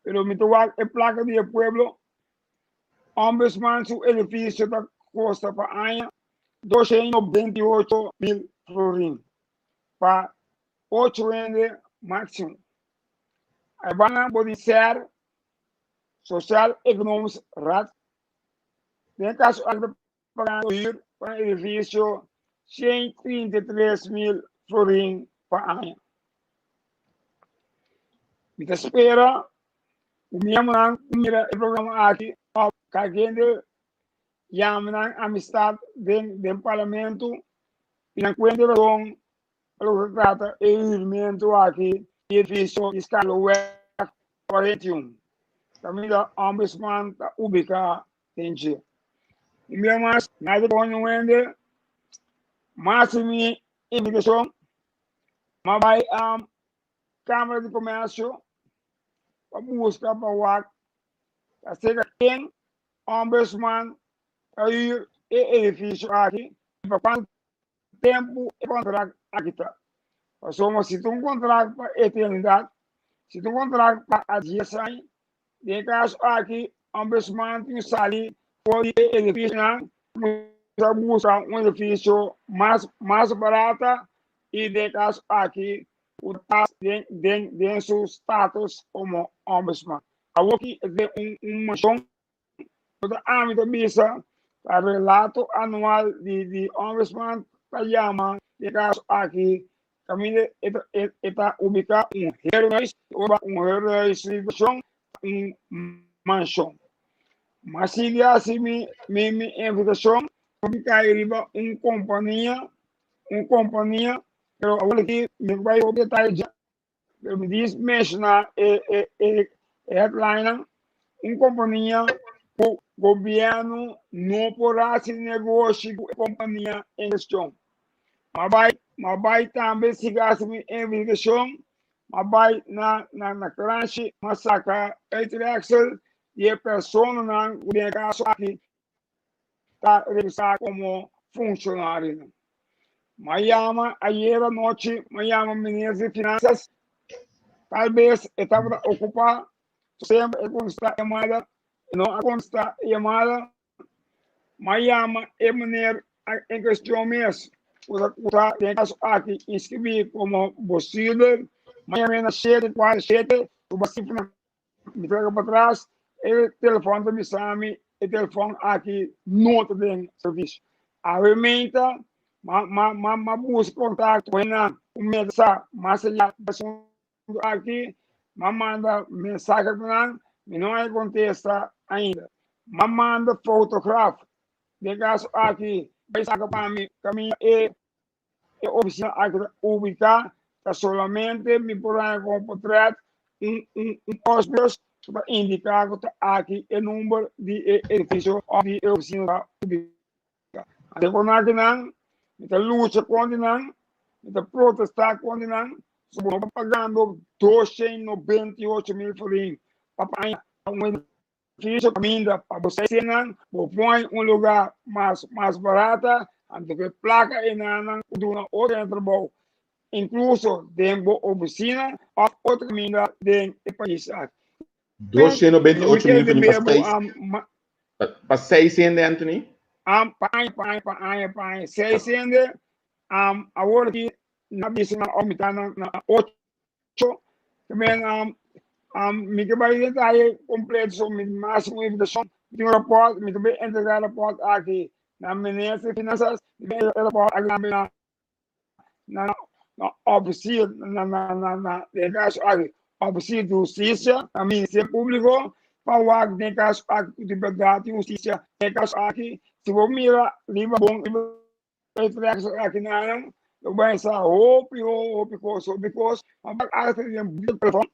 pero me toca a placa de pueblo, ombudsman su edifício da costa para año, 228.000 florins, para 8 anos máximo. Aí van pode ser social economisch raad. In caso de pagar huur van een edifício 133.000 florins per ano. Me espera o mesmo mira o programa aqui, cagando Yamnan amistad del parlamento y encuentro con lo que trata el movimiento aquí edificio escala web 41 también la ombudsman está ubicada en Chile y mira más nadie pone wende más mi invitación más vai cámara de comercio para buscar para WAC hacer quien ombudsman aí edifício aqui, para quanto tempo o contrato aqui está. Somos se um contrato para eternidade, se um contrato para a dia sai, de caso aqui, ombudsman tem sali, pode edifício não, buscar edifício mais barata e de caso aqui, o taxa de seu status como ombudsman. Aqui é mansão, toda a âmbito bisa el relato anual de ombudsman se llama de caso aquí también está ubicado un situación un mansión mas si así mi invitación ubicada riba una compañía pero ahora aquí me voy a detalles pero me dice mencionar headline una compañía o governo não poderá fazer negócio com a companhia em questão. Mas vai também seguir a investigação, mas vai na classe, mas saca interação e a pessoa não tem caso aqui está registrada como funcionário. Mas chama ayer à noite, mas chama ministro de finanças, talvez estava ocupado, sempre consta chamada não consta chamada, mas chama a mulher em questão mesmo. Tem caso aqui inscrever como possível, mas a minha 747, o bastante me pega para trás, o telefone do Missami, o telefone aqui não tem serviço. A ferramenta, mas busca contato com ela, o mensagem, mas já aqui, mas manda mensagem para ela, não contesta ainda. Mas manda fotografia. De caso aqui, vai sacar para mim, caminho é oficina aqui ubicada, que solamente me porá com portreto hóspedes para indicar que aqui é o número de edifício de oficina ubicada. Até quando aqui não, está luta contra não, está protestar contra não, estamos pagando 298.000 florins para um edifício caminho para você não, põe lugar mais barato Então, placa e na outra trabalho, incluso dentro da oficina ou outra mina dentro do país. 228 mil para 600, Anthony? Pai, 600, agora que na visão aumentar na 8, também, me que vai tentar completo sobre máximo invitação, tem um rapport, me também entregar rapport aqui na Ministério de Finanças, rapport aqui na oficina, oficina de justiça, na Ministério Público, para o aqui, tem caso aqui de liberdade e justiça, tem caso aqui, se você mira, riba bom, riba aqui na eu vou pensar, because, a tem um telefone,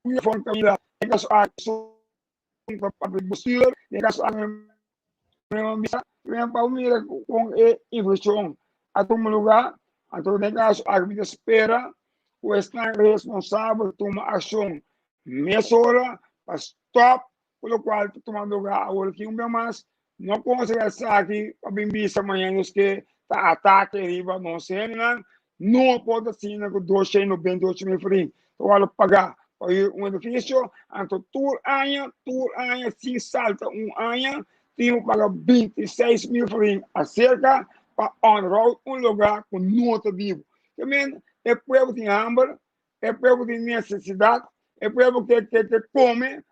telefone kamila, tem caso aqui, para buscar, tem caso aqui, para mira com informação, a todo lugar, a todo caso aqui espera, o está responsável toma ação, mesura, para stop, pelo qual tomar lugar, agora que mais, não consegue aqui, para bem visto amanhã, que tá ataque riba, não sei, não pode assinar com 298 mil free, então pagar um edifício, então todo ano, se salta ano, tem que pagar 26 mil free, acerca, para on-road, lugar com nota vivo. Também, é povo tem hambre, é povo tem necessidade, é povo que come,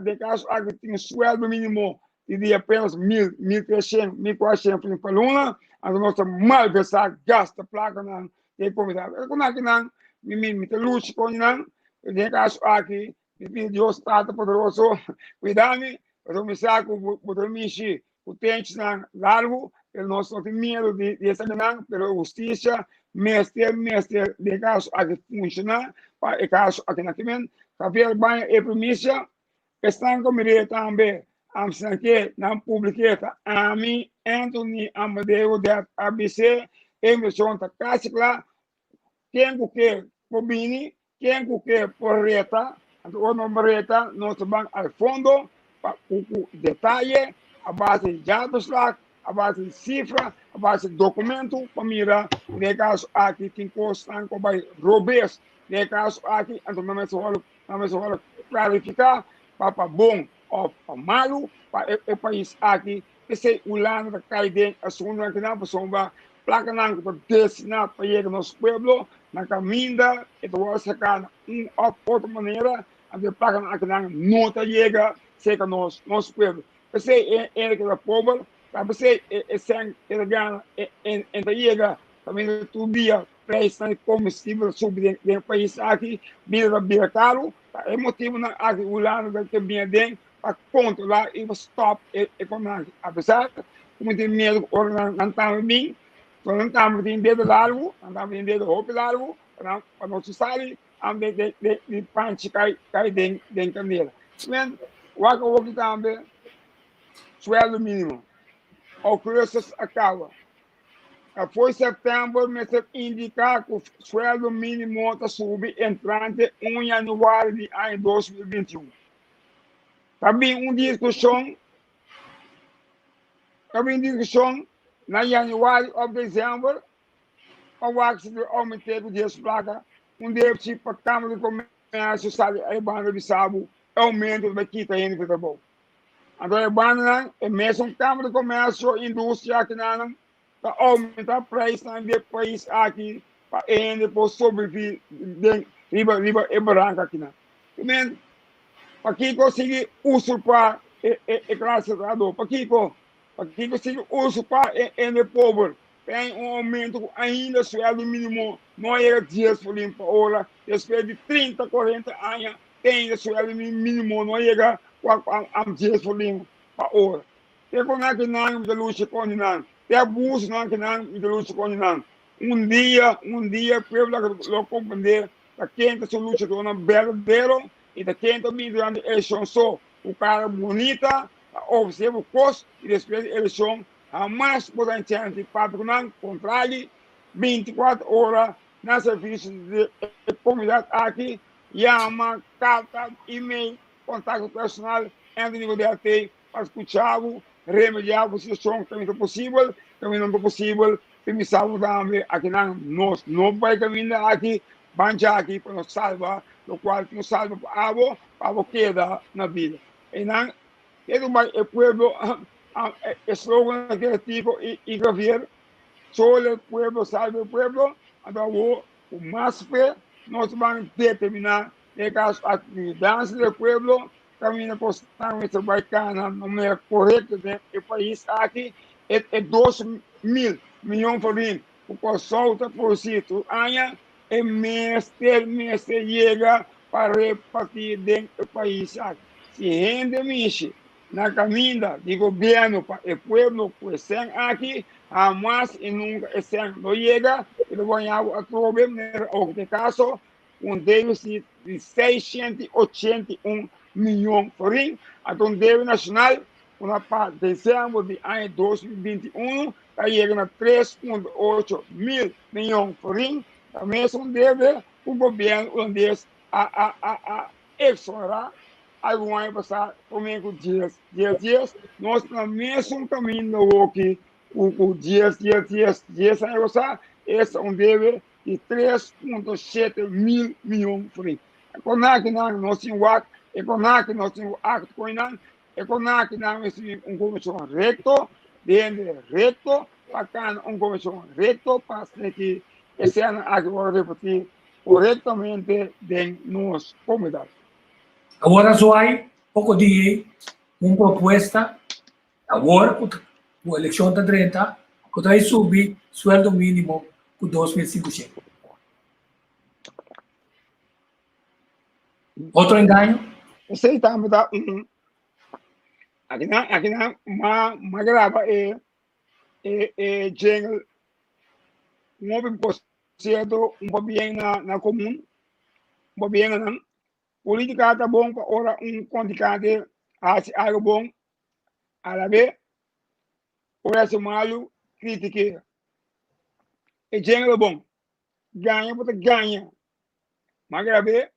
de caso, aqui tem sueldo mínimo de apenas 1.300, 1.400 por aluna, a nossa mal pensar, gasta placa na comunidade. É como aqui não, me luta com não, de caso aqui, me Deus está poderoso, cuidar-me, eu me saco, eu me enchi, o tente na largo, ele não só tem medo de examinar, pela justiça, mestre, de caso aqui funciona, para caso aqui na Kimen, café banho e premissa, estão comigo também, que não publiqueta, a mim, Anthony Godett, ABC, emissão da Cássicla, quem que combine, quem que porreta, o nome reta, nós vamos ao fundo, para o detalhe, a base de dados lá, a base de cifra, a base de documento, para mirar, de caso aqui, tem costas que vai robês, de caso aqui, então não me só clarificar, para bom ou para malo, para o país aqui, esse Hulanda cai dentro, a segunda que não, para placa não, para destinar para ir ao nosso pueblo, na caminha, e vou sacar outra maneira, a placa não está chega, seca nosso pueblo. Você é que é pobre, você é ganha, chega, também todo dia, preço de combustível sobre o país aqui, vira caro, é motivo na Hulanda que vinha dentro, para controlar e stop econômico. Apesar de como tem medo, não estamos bem, não estamos em dedo largo, não estamos em dedo roupa largo, para não se sair, de panche cai dentro da candeira. Mas, o que também, sueldo mínimo, o preço acaba. Foi setembro, mas indicar que o sueldo mínimo está subindo entrante 1 de janeiro de 2021. Também discussão na janeiro ou dezembro, para o axi de aumentar o dia de placa, dia para a Câmara de Comércio, sabe, a banda de Sabo, aumento da quita ainda que tá bom. Então, a banda é mesmo Câmara de Comércio, indústria aqui na para aumentar o preço no país aqui, para ainda por sobreviver, riba e branca aqui na. Para que conseguir usurpar a classe trabalhadora, para que conseguir usurpar o povo, tem aumento ainda sueldo mínimo, não é 10 por limpa hora, depois de 30, 40 anos, tem sueldo mínimo, não é a 10 por limpa hora. E quando é que não me luta com não, tem abuso não que não me luta com não. Dia, para compreender, a quem que se luta com um verdadeiro, e da quem também durante a eleição só o cara bonita, observa o custo e depois da eleição, jamais poderá ter antecipado contrário, 24 horas na serviço de comunidade aqui, carta, e-mail, contato personal, Anthony Godett, para escutar remediar a situação que é possível, que não é possível, e me salvo também aqui nós não vai caminhar aqui, banjar aqui para nos salvar, o qual nos salva para a queda na vida. E não, o pueblo, o slogan daquele tipo, e gravar, solo el pueblo salva o pueblo, então o mais fé, nós vamos determinar que as atividades do pueblo caminham constantemente bacana, não é correto, né? O país aqui é 2 mil milhões de forint, o Kòrsou está por si, aña, e mês chega para repartir dentro do país aqui. Se rende miche na caminha de governo para o pueblo que está aqui, jamás e nunca não chega, e não vai haver problema, no caso, déficit de 681 milhões de forint, então deve nacional, para dezembro de ano 2021, está chegando a 3,8 mil milhões de forint, também deve o governo holandês a explorar algum ano passado, comigo dias, nós também mesmo caminho aqui, o dias, ano passado, esse deve de 3,7 mil milhões de forint. Konak nós temos konak nós temos acto coinan, konak nós temos comissão reto, reto, para comissão reto, para que esse ano aqui vou repetir corretamente de nossa comunidade. Agora só há pouco dia uma proposta agora com a eleição da 30 que vai subir o sueldo mínimo com 2.500. Outro engano? Sei também da aqui na uma grava jingle um conceito bem na comum bem na politika tá bom para ora condicante acha algo bom a la vez ora se malo critique e jingle bom ganha para ganha mas grave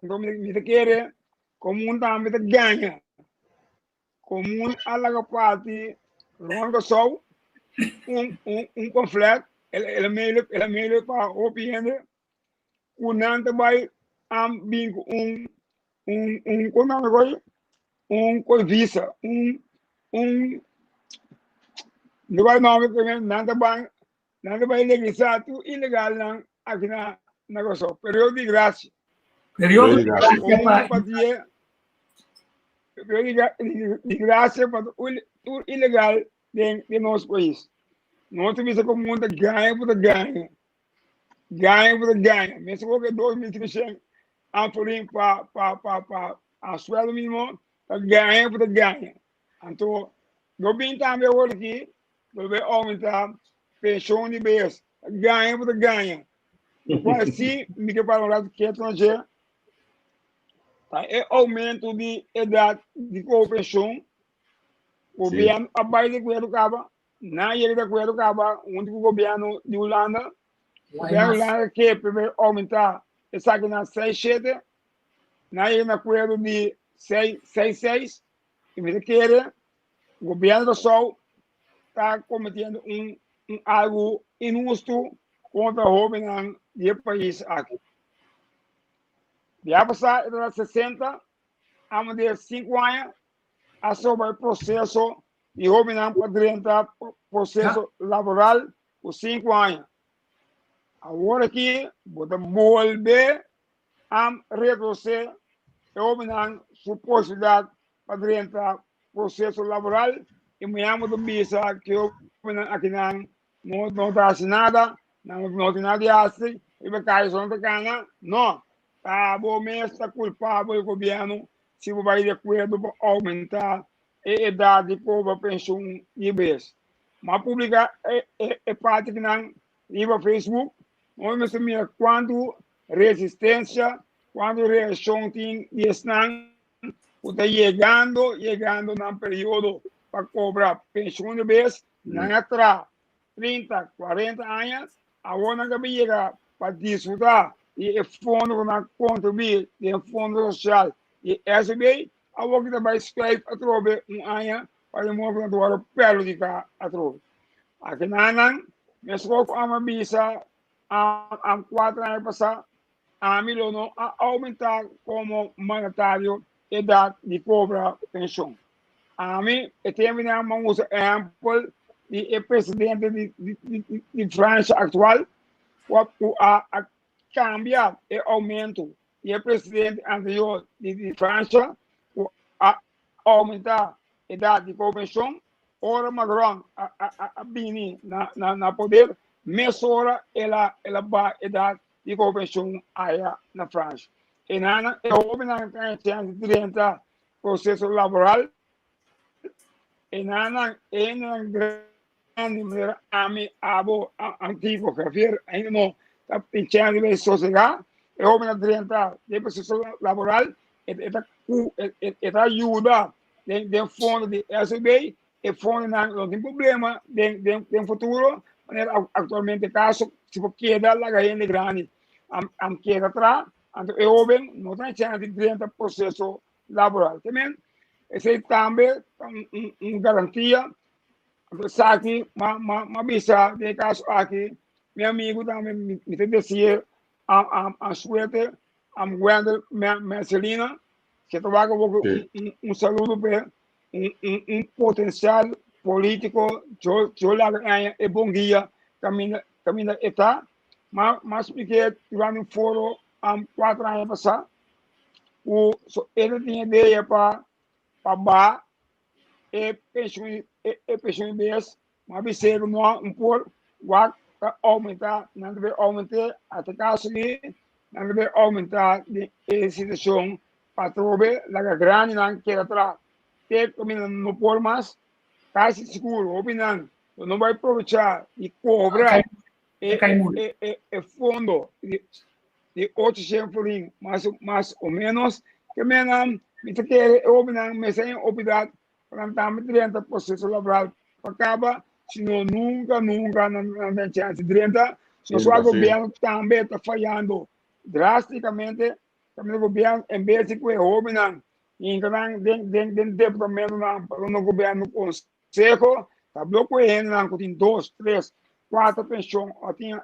então me quer comum também ganha comum alaga parte longa só conflito ele meio para opinião o nanta vai bingo visa não vai nome que nanta vai legalizar tu ilegal não aqui na negócio período de graça Período de graça para o ilegal de nosso país. Não tem visto como muita ganha por ganha. Mesmo que 2.300 amporim para a suelo mínimo, ganha por ganha. Então, eu vim também hoje aqui, eu vou aumentar pensão de mês, ganha por ganha. Mas se me que para o lado que é estrangeiro, é aumento de idade de pensão, o governo abaixo de coelho caba, na ilha de coelho caba, onde o governo de Hulanda, o governo de Hulanda quer primeiro aumentar essa aqui na 6,7, na ilha de coelho de 6,6, e me quer, o governo do Sol está cometendo algo injusto contra o jovem do país aqui. Já passar de 60 a de 5 anos, a sobre o processo de jovem para processo laboral por 5 anos. Agora aqui, vou bolbe a retroceder o jovem sua possibilidade para entrar processo laboral e me amo do visa que o jovem aqui não está assinada, não tem nada de assim, e vai cair só na cana, não. Tá bom mesmo, está culpável o governo se vai de acordo para aumentar a idade para a pensão de vez. Mas publicar é parte que não iba Facebook, onde se mira quando resistência, quando reação tem de estar, está chegando no período para cobrar pensão de vez, não atrás 30, 40 anos, agora não chega para desfrutar e o fundo na contribuir e o fundo social e SB a que vai escrever através ano para mover do ar pelo de cá atrás. Aqui não, mas pouco a mabisa a 4 anos passar a milhão a aumentar como monetário idade de cobrar pensão. A mim, eu tenho uma exemplo de presidente de França atual, a cambiar e aumento e o presidente anterior de França a aumentar a idade de convenção, ora Macron a bini na poder, mesura ela vai a idade de convenção aí na França. E nana é houve na de processo laboral e nana é na grande maneira abo antigo que ver ainda não está pensando em sossegar e houve na 30 de processo laboral esta ajuda de fundo de SB e fundo não tem problema de futuro maneira atualmente caso se for queda lá ganha grande am queda atrás então houve não tem chance de 30 processo laboral também esse também garantia aqui uma visa de caso aqui meu amigo também me dizia a suerte a Wendel Marcelina que trabalha com saludo para potencial político eu lá é bom guia caminha esta mas porque durante um foro há 4 anos passar ele tinha ideia para bar e pensão bes mas biseiro não por aumentar não deve aumentar até caso ali não deve aumentar de situação para trover la grande não que atrás que não por mais quase seguro opinando não vai aproveitar e cobrar fundo de 800 florim mais ou menos que menos me quer opinando me sem opinião para dar 30% laboral para acabar senão nunca não tem chance 30 se o governo também está falhando drasticamente também o governo em vez de que opinando dentro do departamento no governo conselho está bloqueando não tem 2, 3, 4 pensões ou tinha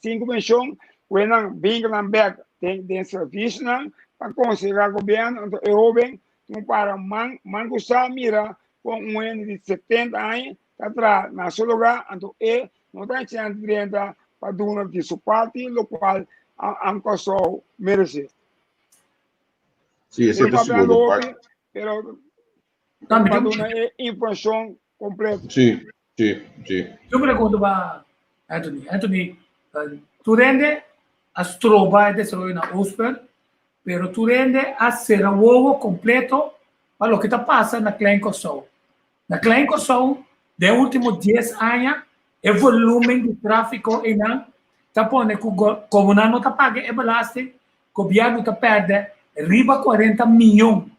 5 pensões quando vem back tem serviço não para conseguir o governo então eu bem para mangusar mira com ano de 70 anos atrás na seu lugar então não tem chance de 30 para dar de suporte o qual a Kòrsou merece. Sim, esse é seguro. Pero para dar uma informação completa. Sim. Eu pergunto para Anthony, tu rende as trova de desarrollo na USP, pero tu rende a ser o ovo completo para o que está passando na Klein Kòrsou. Na Klein Kòrsou, de últimos 10 anos, o volume de tráfego está pondo que o comunal não está pagando e balaste, o governo está perdendo riba 40 milhões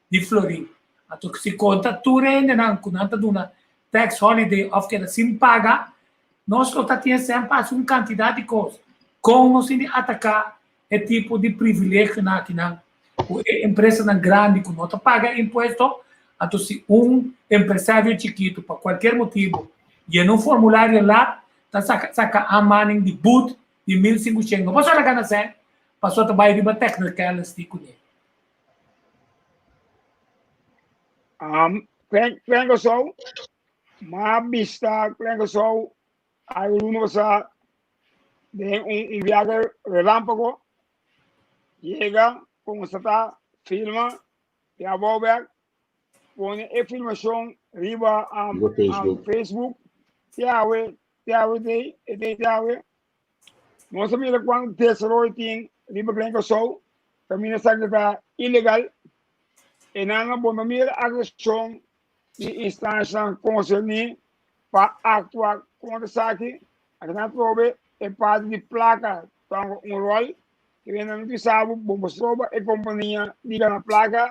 de florim. Então, se conta tu rende com nada de uma tax holiday of que sem pagar, nós só temos sempre uma quantidade de coisas. Como nós temos que atacar esse tipo de privilégio aqui na empresa grande que não paga imposto, então se empresário chiquito, por qualquer motivo, e no formulário lá, saca a manning de boot de 1.500. Passou a ganhar sem, passou a trabalhar de uma técnica elas de kuné. Klein Kòrsou, mas vista Klein Kòrsou, aí o sa de viaje relâmpago, chega, constata, filma, e a volver, põe a filmação riba a Facebook, tiawe, nós sabemos quando desarrollo tem riba Klein Kòrsou, também está ilegal, e não vamos ver a agressão de instância concernida para atuar contra isso aqui. A gente prova é parte de placa, então rol, que vem não sabe, vamos provar a companhia liga na placa,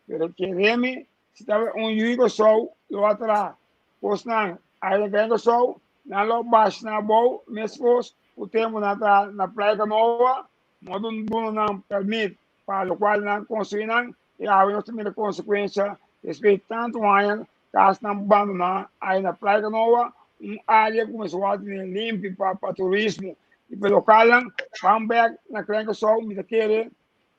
pero queremos, se estava Kòrsou, lo atrás, pois não, aí Klein Kòrsou, não lo baixo na boa, mesmo o tempo na placa nova, mas não permite, para o qual não construíram, e aí nós temos a consequência, respeito tanto caso não abandonar aí na Praia Nova, área começou a ter limpa para turismo e para local, vamos ver na Kòrsou, me daquele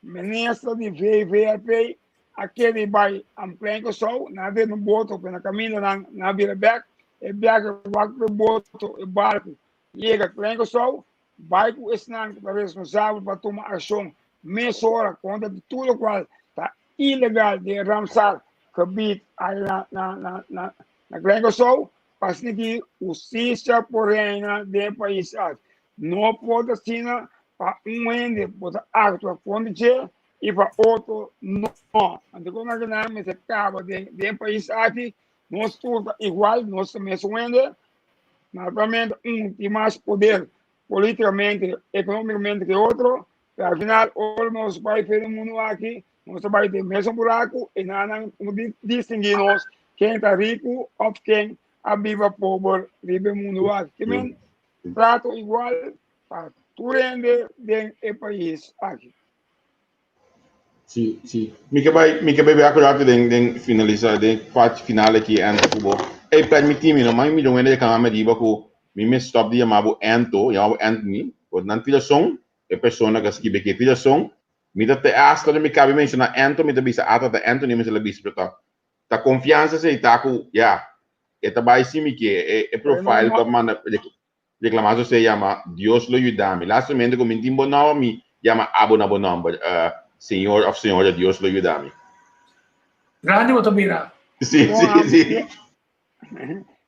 ministro de VVP, aquele vai am Kòrsou, nada no boto, na caminho na vila back, e back vai para o boto, e barco, chega Kòrsou, vai com esse responsável para tomar ação, meia hora, conta de tudo qual está ilegal de Ramsar, que aí na Kòrsou, para que justiça porém do país não pode ser para ende pode actuar contra e para outro não. Então como que nós me acaba de país aqui nós tudo igual nós também ende naturalmente tem mais poder politicamente economicamente que outro afinal nós vai fazer o mundo aqui nós vai ter mesmo buraco e não distinguir nós quem está rico ou quem a viva pobre vive o mundo aqui. Também trato igual para tudo do país aqui. Sim, sim. Me que vai acordar de finalizar de parte final aqui antes do bom. E permiti-me, não mais me deu ainda que a minha diba que me stop de chamar Anthony, quando não tira som, é pessoa que escreve que tira som, me dá até hasta me cabe mencionar Anthony, me dá bisa ata Anthony me se la bisa para tá confiança se tá com esta vai sim que é profile que manda reclamação se chama Dios lo ayudame. Lastamente como me timbo não me chama abonamento senhor of senhora Dios lo ayudame. Grande o Tomira. Sim.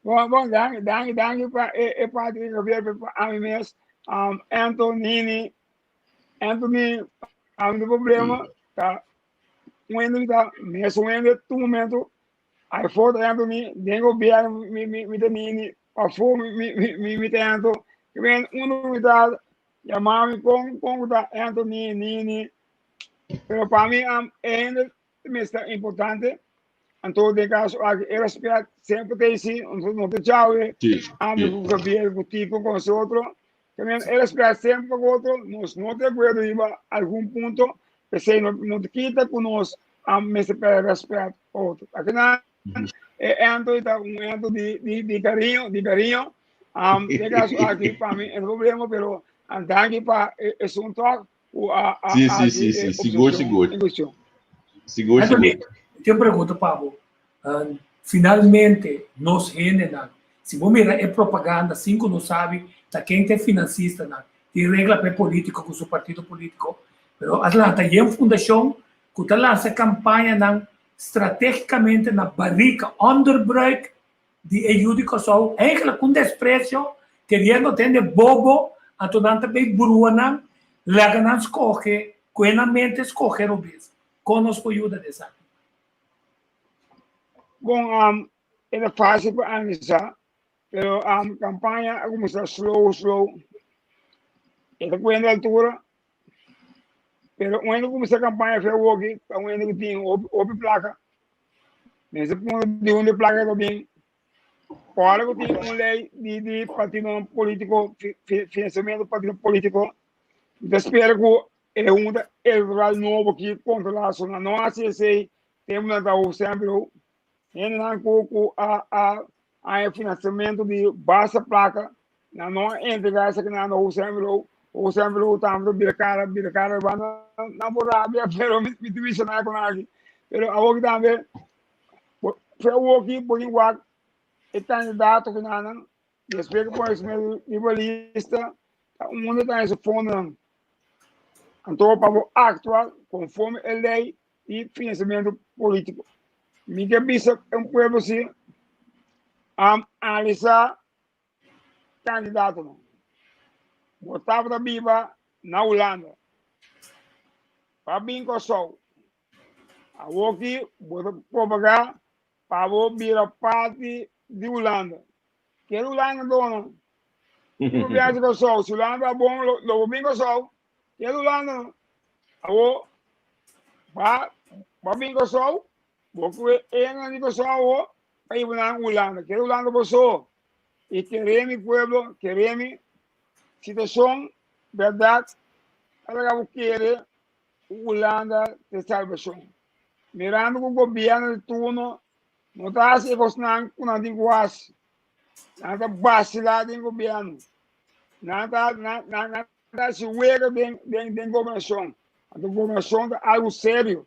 Bom, danke para o padre governo para mim mesmo. Anthony, um problema tá quando tá mesmo tu momento aí foto Anthony dengo biar me temini a fome me tento que vem unidade chamar-me com da Anthony Nini pero para mim ainda é importante em todo caso eu respeito sempre tem sim não te tchau amo com o governo tipo com os outros também eu respeito sempre com o outro nós não te acordo em algum ponto que se não te quita com nós mas para respeito outro aqui na Anthony está ento de carinho de caso aqui para mim é um problema pero andando para é um toque Sim. Seguro. Eu pergunto, Pablo, finalmente, nós generamos, se você mirar é propaganda, assim que não sabe, tá quem é financista, tem regra para político com seu partido político, mas Atlanta tem uma fundação que está lança campanha estrategicamente na barriga, underbreak de ajuda Kòrsou, eigenlijk com desprezo, querendo ter bobo, a toda também bruana, lá não escolhe, quenamente escolher o mesmo. Conosco ajuda dessa. Bom, é fácil para analisar, pero a campanha começa slow. É da altura, pero quando começa a campanha foi o que quando tem o placa, nesse ponto de onde placa também, para que tem uma lei de partido político, financiamento do partido político, espero que é eleitoral novo que controla a nossa sei temos da sempre ainda com a financiamento de baixa placa na não entregar essa que não o sempre estamos bircara vai na borracha pero me mencionar com aqui pero a outra também foi o que por igual é candidato que não espero que pois meu rivalista o mundo está nesse fundo então para actuar conforme a lei de financiamento político. Minha visa é um povo assim analisar candidato. Botava da Biba na Hulanda. Para vir Kòrsou. A aqui, vou pagar para vir a parte de Hulanda. Quero Hulanda, dona. Não viaja Kòrsou. Se Hulanda é bom, eu vou vir Kòrsou. Quero Hulanda. Para vir Kòrsou. Porque en el Kòrsou hay una Hulanda, que Hulanda pasó y querer mi pueblo, querer mi situación, verdad, ahora que quiere Hulanda de salvación. Mirando con el gobierno de turno, Não está assim, não tem quase. Não está vacilado em governo. Não está se uega de governação. A governação é algo sério.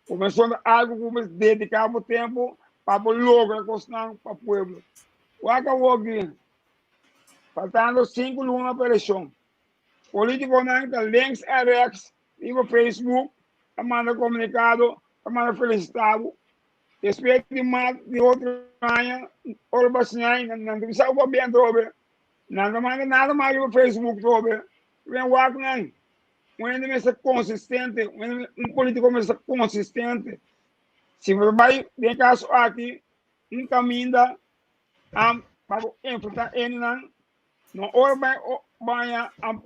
A governação é algo que dedicar o tempo para lograr coisa para o povo. O que eu aqui, faltando 5 lunas para a eleição. Político não está links e rex, no Facebook, manda comunicado, manda felicitado. Respeito de outro ano, ou bacinha, não precisa o governo todo. Não manda nada mais no Facebook todo. Vem o ar não. Quando é consistente, político é consistente, se vai, de caso aqui, caminho para enfrentar ele não ora vai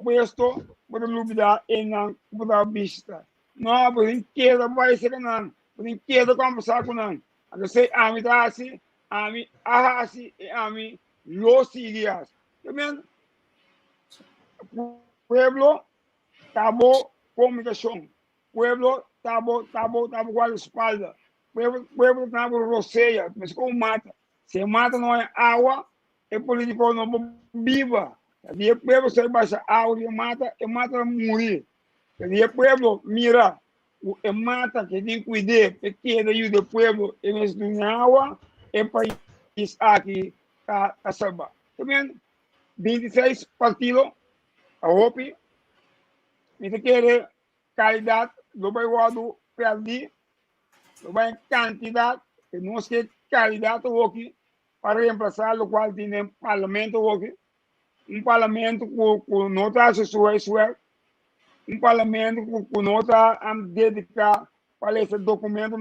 puesto para dúvida ele não para vista. Não, por inteiro vai ser não, por inteiro conversar com não. Agora sei a mim tá assim, a mim los días. Também pueblo tabo comunicação. Pueblo tabo com a espalda. Pueblo tabo roceia, mas como mata. Se mata não é água, é político não viva. E o pueblo se baixa água e mata morrer. E o pueblo mira, e mata que tem que cuidar, porque ajuda o pueblo em esta água, é país aqui a salvar. Também 26 partidos, a OPI, e quer qualidade, não vai guardar perder, não vai quantidade, que não se qualidade aqui, para reemplazar o qual tem parlamento aqui, parlamento com não está suave, parlamento com não está dedicado para esse documento,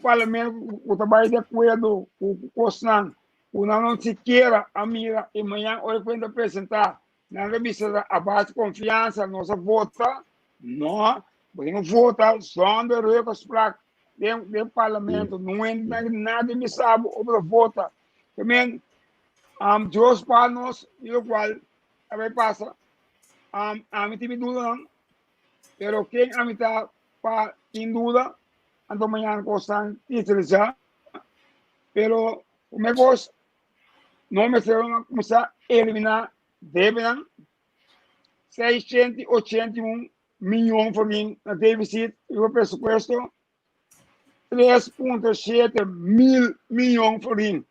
parlamento que trabalha de acordo com o Kòrsou, que não se queira a mira e amanhã olha quando apresentar. Na revista a base de confiança, nossa vota, não, podemos votar só de regras placas do parlamento, não é nada me sabe sobre vota. Também, Deus para nós, e o qual, a ver passa, a mim tem dúvida, não, pero quem a mim está para tem dúvida, então amanhã gostam de utilizar, pero o negócio, não me será começar a eliminar débito, 681 milhões por ano na déficit e o presupuesto 3,7 mil milhões por ano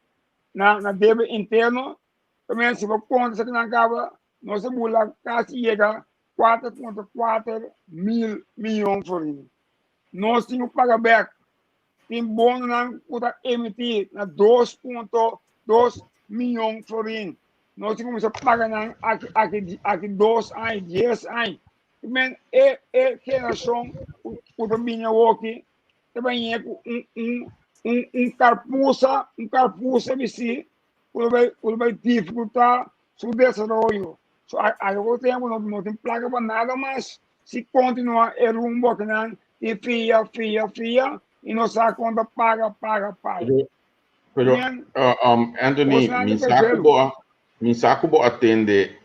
na débito interno. Também se for conta isso que não acaba, nossa mula quase chega a 4,4 mil milhões por ano. Nós temos que pagar back. Tem bônus na emitir na 2,2 milhões por ano. Nós temos que pagar aqui 2 anos, 10 anos. Também é relação o domínio aqui. Também é carpuça vici, que vai dificultar o desenvolvimento. Agora temos, não tem placa para nada, mas se continuar o rumbo que não, e fia, e nossa conta paga. Pero, Anthony, min saco bo atende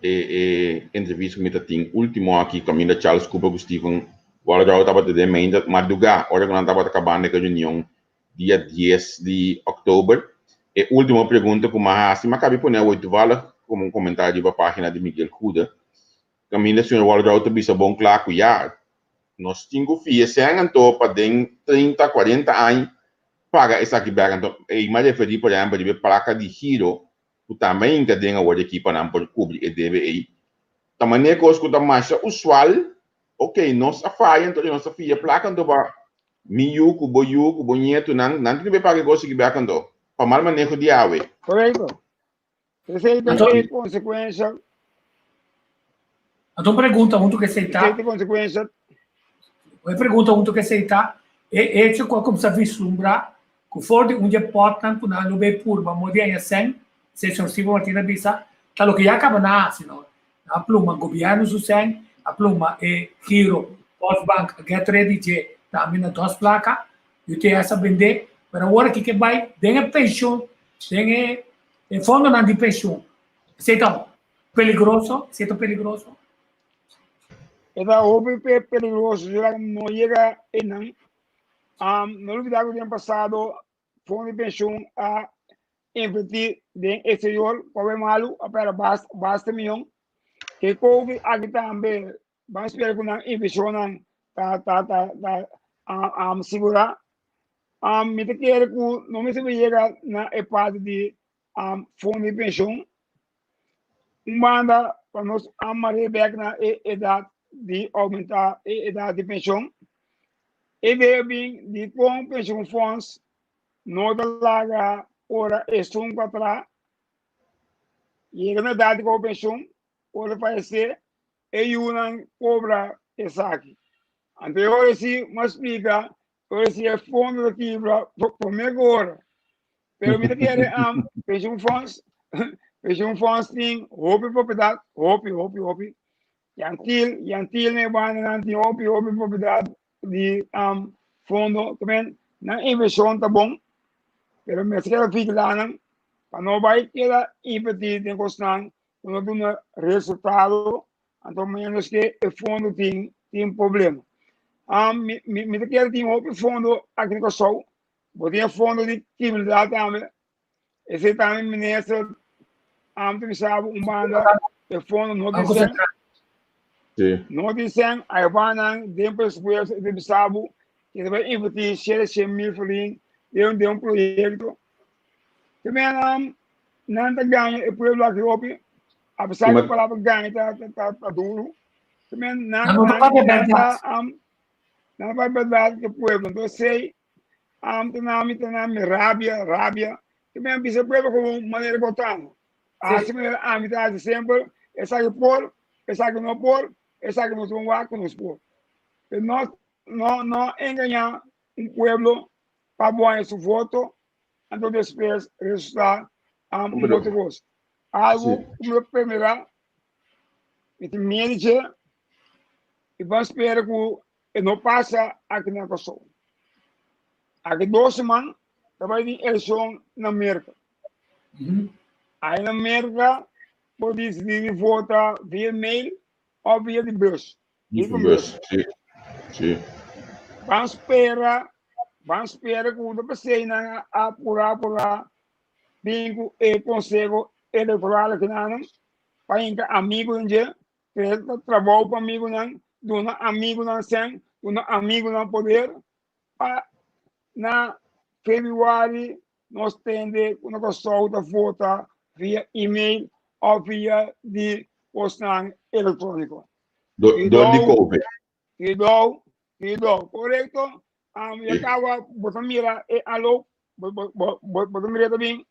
entrevista que tem último aqui caminho da Charles Cooper com Stephen agora já estava de ainda madrugar hora que não estava acabando a reunião dia 10 de outubro e última pergunta como se me acabei poner 8 vala como comentário para a página de Miguel Cuda caminho da senhora agora já está bisa bom claro já nós tínhamos fia sem então para 30, 40 anos paga essa aqui então e mais referir por exemplo de placa de giro o tamanho que tem agora aqui para não cobrir e deve aí tamanho que os que mais usual ok nossa faia então nossa filha placa então para miúco bonito não tem que pagar coisa que vai então para mal manejo de água Correto. Essa tem consequência. Então pergunta muito que aceitar. Essa tem consequência. Pergunta muito que aceitar. E isso como se vislumbra que for de dia portan que não bem purba modia sem se sensivo martina bisa tal que já acaba na sino a pluma governo susen a pluma e giro Postbank get ready je também na duas placas e tem essa vender para agora que vai tem pensão tem fundo na de pensão aceita peligroso Essa hobby peligroso já não chega e não olvidar que o ano passado fundo de pensão a investir em exterior, para malo, para basta milhão, que couve aqui também, vamos esperar que a investição segurar. Me te quero que não me se chega na parte de fundo de pensão, manda para nós amarrar back na idade de aumentar a idade de pensão, e bem de com pensão funds, não da larga ora estum para trás, e na idade com pensão, ora vai ser, e uma cobra essa aqui. Então, hoje se me explica, hoje é fundo aqui para mim agora. Pero me quero pensão funds tem roupa propriedade, roupa. Yantil ne bana nanti roupa propriedade de fundo também na inversão tá bom. Pero me quero ficar lá para não vai querer investir em questão quando tem resultado, então menos que o fundo tem problema. Me quero ter outro fundo aqui no Kòrsou, botinha fundo de criminalidade também. Esse também ministro tu sabe banda o fundo não dizem aí vai depois tu sabe que vai investir 600 mil de um projeto também não tá ganha o povo lá que ouve apesar de palavra ganha tá duro também não vai verdade que o povo então sei tem rabia também bisa povo com maneira botando assim a amizade sempre essa que por essa que não por essa que não são lá com os por não enganar povo para boa esse voto então depois resultar outro gosto algo como primeira esse manager e vamos esperar que não passa aqui na Kòrsou aqui 2 semanas vai ter eleição na América. Aí na América, pode decidir votar via e-mail ou via de bus. Sim. Vamos esperar que o PC apurar bingo e conselho eleitoral aqui não para enca amigo em dia, trabalho para amigo não, dona amigo não sem, dona amigo não poder, na Februário nós temos uma Kòrsou da vota via e-mail ou via de postagem eletrônica. Correto? Eu estava botando mira e alô, botando mira também,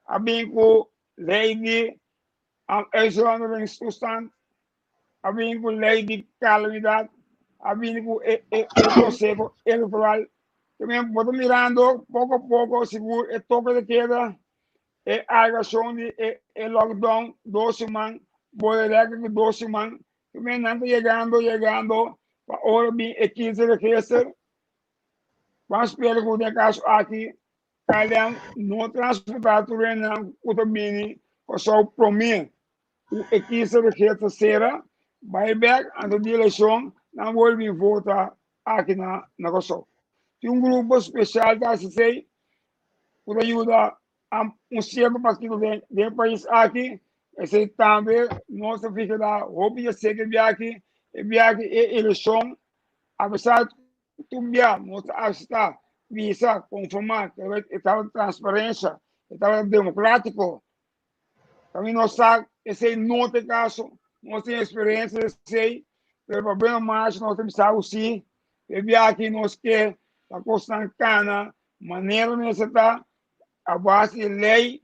a bem com lei de exoneração de sustento, a bem com lei de calamidade, a bem com o conselho eleitoral. Também vou mirando pouco a pouco, seguro, é toque de queda, é agregação de lockdown, 2 semanas, boleirega de 2 semanas, também não chegando, para hora bem, 15 de terça, vamos esperar que o caso aqui, calhão, não transportar tudo não, o também, só para mim, o 15 de terça, vai back, antes de eleição, não vou vir votar aqui na Kòrsou. Tem grupo especial da ACC por ajuda a certo partido do país aqui. Esse também, nós fica da roupa e sei que aqui é eleição. Apesar de tudo nós está visa conformar que estava transparência, estava democrático. Também nós sabemos esse não tem caso, nós temos experiência, sei, o problema mais nós temos sim, aqui nós quer a constante maneira necessária a base de lei,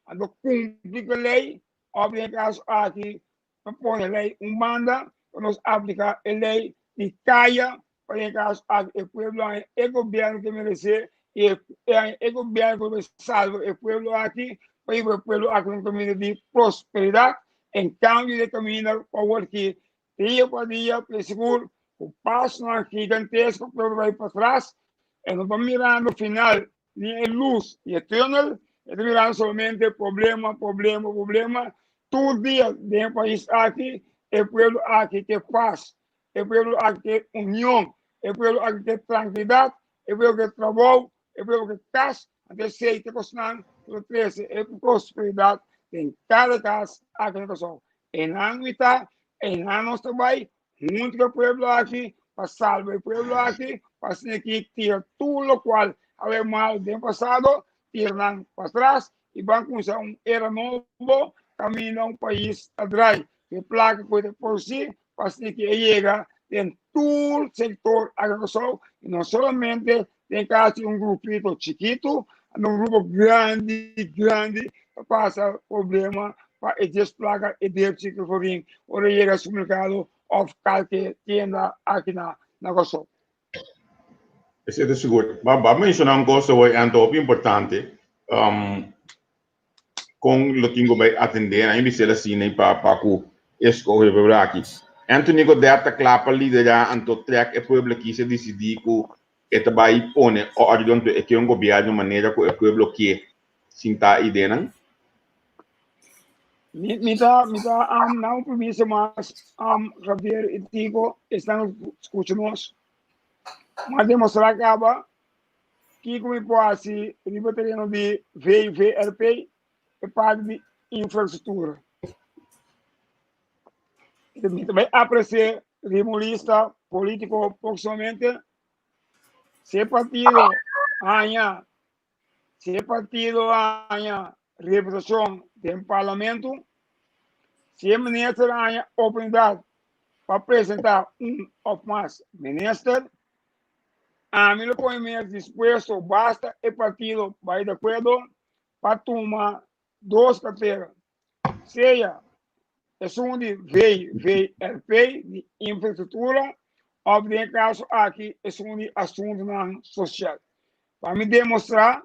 a cumprir a lei, obviamente aqui não põe a lei manda para nós aplicar a lei de caia para em caso o povo é o governo que merece e é o governo que salva o povo aqui para o povo aqui no caminho de prosperidade em cambio de caminho para que dia por dia seguro o passo gigantesco o povo vai para trás. No estamos mirando al final ni el luz y el túnel, estamos mirando solamente problema. Todo día de un país aquí, el pueblo aquí que paz, el pueblo aquí que unión, el pueblo aquí que tranquilidad, el pueblo que trabajo, el pueblo que paz. ante 6 te cosnan, por 13 é prosperidade em cada casa aqui na Kòrsou. En mitad, en nós também, junto com o povo aqui, para salvar o povo aqui, para que tira tudo o qual havia mal do passado, tiram para trás e vão começar era novo, caminho a país atrás. Que placa coisa por si, para que chega em todo o setor agrícola, e não somente tem que grupito chiquito, grupo grande, para passar problema, para esse placa e deve ser que for ou chega ao mercado ou qualquer tienda aqui na Kòrsou. Isso é seguro. Vamos mencionar uma coisa muito importante. Com o que vai atender, a emissão assim para que escolher para aqui. Anthony Godett clapa liderar anto track e povo que se decidir que esta vai pone ordem que um governo de maneira que o povo que sinta ideia, não? Não permite mais Javier e Tico estão escutando nós. Mas demonstrar que como pode riba terreno de VVRP é parte de infraestrutura. Também apreciar rimolista político proximamente se partido ganha representação do parlamento, se o ministro ganha oportunidade para apresentar ou mais ministro, a mim põe mesmo disposto, basta o partido vai de acordo para tomar 2 carteiras, seja é de VRP, de infraestrutura, ou de caso aqui é de assunto social. Para me demonstrar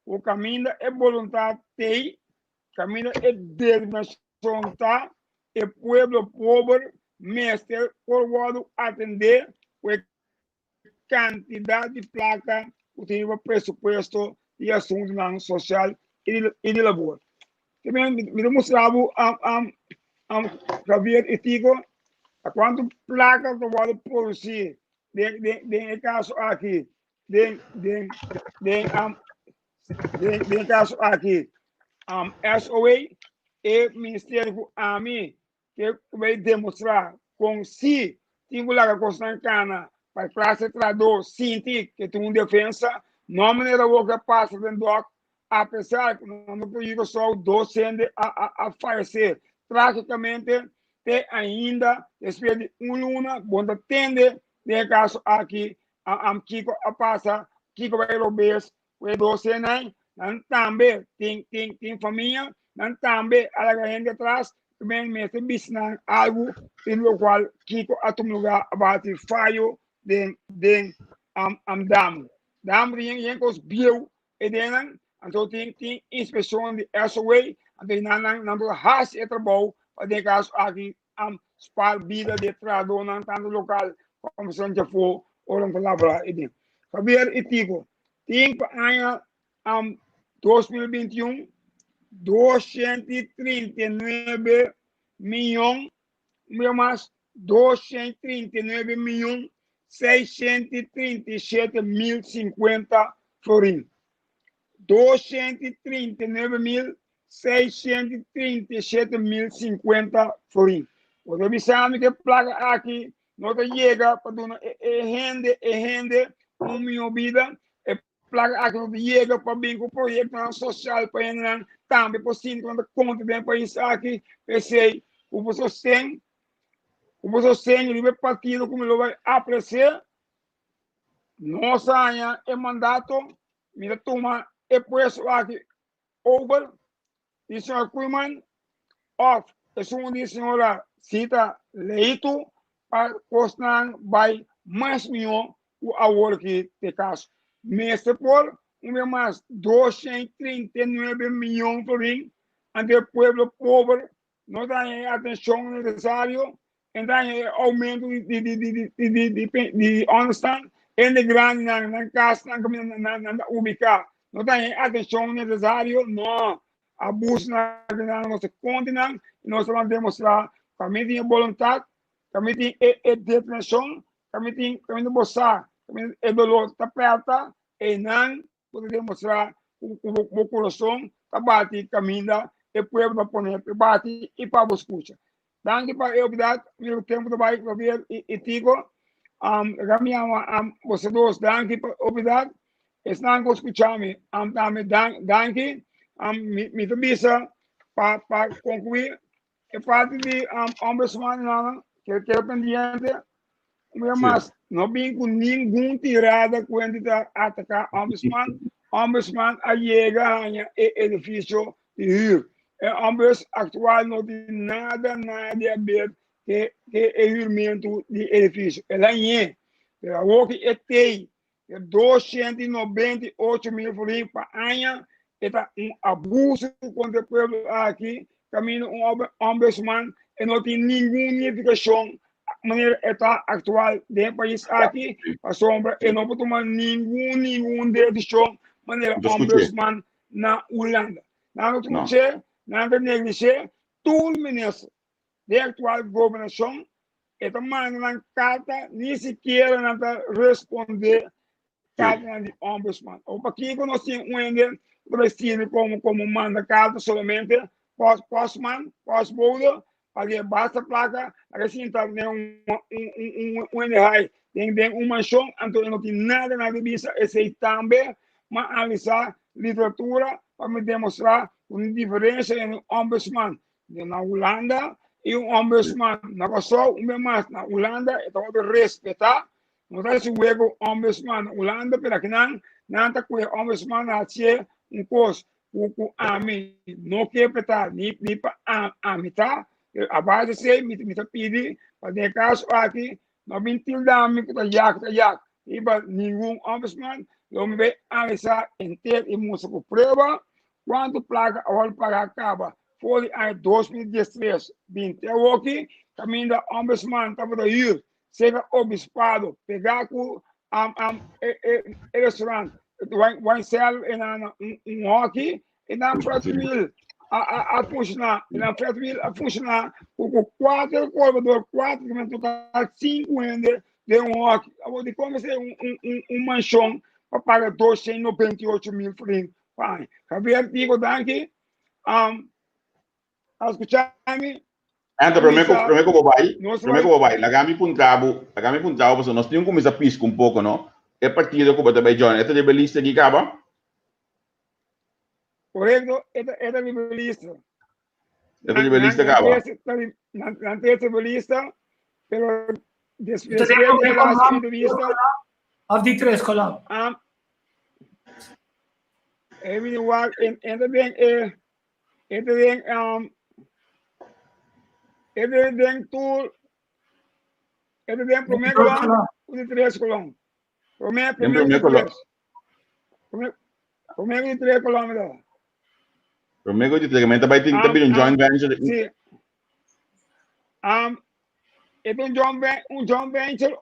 o caminho é vontade, o caminho é determinação, e povo pobre, mestre, por modo atender a quantidade de placa, o presupuesto e assunto social e de labor. Também me demonstrava Javier e Tico, a quanto placa que pode produzir, de caso aqui, de caso aqui, SOA e Ministério a mim, que vai demonstrar com si, tem que costar cana para classe trador, científico, que tem uma defesa, não maneira que passa dentro do apesar que não pode só docente a falecer. Tragicamente, tem ainda, depois de luna, quando tende, de caso aqui, Kiko a passa, Kiko vai robes, o docente, também tem família, também a gente atrás, também me business algo, pelo qual Kiko a tomar lugar, abate falho, de dam. Dam tem os bio, e denan, então tem inspeção de SOA, então não has e trabalho para caso aqui spar vida de trabalho não tanto local como se já for ou palavra e Javier e Tico tem para ano 2021 239 milhões mais 239 milhões 637.050 florins. 239.637.050 florins. Você sabe que placa aqui não chega para rende 1 milhão de vida. Placa aqui não chega para bem com o projeto social para ele também por 50 contas bem para isso aqui. Pensei, o você tem o partido como ele vai apreciar. Nossa área é mandato, me toma e depois aqui over, e senhor Kuiman, off, e senhora cita leito, para costar vai mais milhão o agora que te caso. Mestre por, mais 239 milhões por mim, ante o povo pobre, não dá atenção necessária, e dá aumento de understand, de grande na casa, na ubicar. Não tem atenção necessária, não. Abuso na nossa continente, nós vamos demonstrar que a gente tem vontade, que a gente tem determinação, que a gente tem bolsa, que a gente tem dolor, tapeta, e não podemos demonstrar o coração, tabata, caminha, e o povo vai poner, bate e para você escuta. Danke para eu dar meu tempo de vai ver e tigo, você dois, danke para obrigado. Estão escutando-me, danke, me tambisa para concluir, é parte de ombudsman, que é pendiente, mas não vem com nenhuma tirada quando está atacar ombudsman chega a edifício de Rio. O ombudsman atual não tem nada a ver com o movimento de edifício. Ela é, o que é 298 mil florins por ano, é abuso contra o povo aqui, caminho ombudsman, e não tem nenhuma unificação maneira está atual do país aqui, a sombra, e não pode tomar nenhum decisão maneira ombudsman na Hulanda. Não negligencia, todo ministro da atual governação, está mandando carta, nem sequer não responder carta de ombudsman. O que nós temos vestido como manda carta somente postman, postboda, porque basta placa, assim tá tem tem uma chão, então não tem nada na revista, esse também, mas analisar literatura para me demonstrar uma diferença entre ombudsman na Hulanda e ombudsman na Kòrsou, mais na Hulanda, então de respeitar, não está se o ombudsman na Hulanda, pero que não está com o ombudsman a ser coisa, a mim, não quer petar, nem para a mitad. A base se me pedi para de caso aqui não me tildame que tá yak iba nenhum ombudsman eu me ve analisar inteiro e mostra com prova quanto placa a pagar acaba foi em 2013 20 eu aqui caminho da ombudsman estava da ir chega obispado pegar com restaurante vai ser em hockey e na frente a funcionar, na frente a funcionar com 4 colaboradores, 4 que me tocar 5 ainda de rock. Eu vou começar manchão para pagar 298 mil florins. Pai, Javier, digo daqui, escuchar-me. Então, primeiro que eu vou lagami puntabo, porque nós temos começar a piscar um pouco, não? É partido que eu vou também join, é de belista que acaba. Correcto, esta libelista. Esta libelista acaba. La libelista, pero después de la entrevista. Of die 3 kolom. Igual, entra bien, tú, primer colón, de 3 colón. Primer colón. Primeiro de 3 quilômetros. Primeiro de 3 quilômetros, vai ter um joint venture. Sim. É um joint venture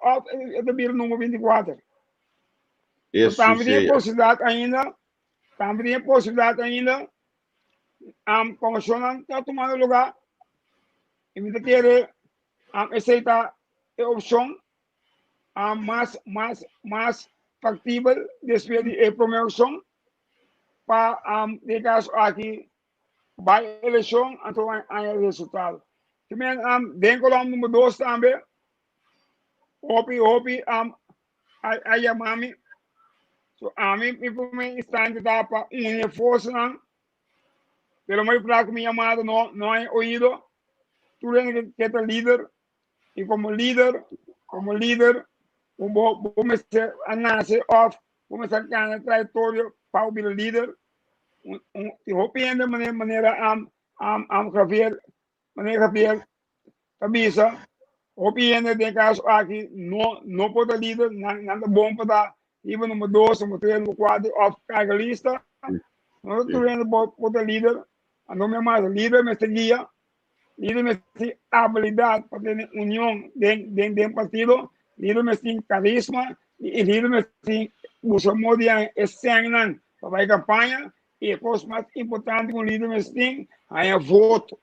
é do número 24. Isso, também tem possibilidade ainda, como o senhor está tomando lugar, e me quer aceitar a opção mais factível depois da promoção, para de caso aqui vai eleição então aí resultado também dentro do número 2 também hopi aí a mami so a mim me está de dar para força não pelo menos para que minha amada não é ouído tu que é líder e como líder vamos ser a nascer off vamos sacar na trajetória para o líder eu penso de maneira Javier camisa eu penso de caso aqui não pode líder nada bom para dar nível número 2 número 3 número 4 of carga lista não estou vendo pode líder não me mais líder me guia líder me tem habilidade para ter união dentro do partido líder me tem carisma e líder me tem usa modo de sangue para vai campanha e a coisa mais importante que o líder me tem é voto.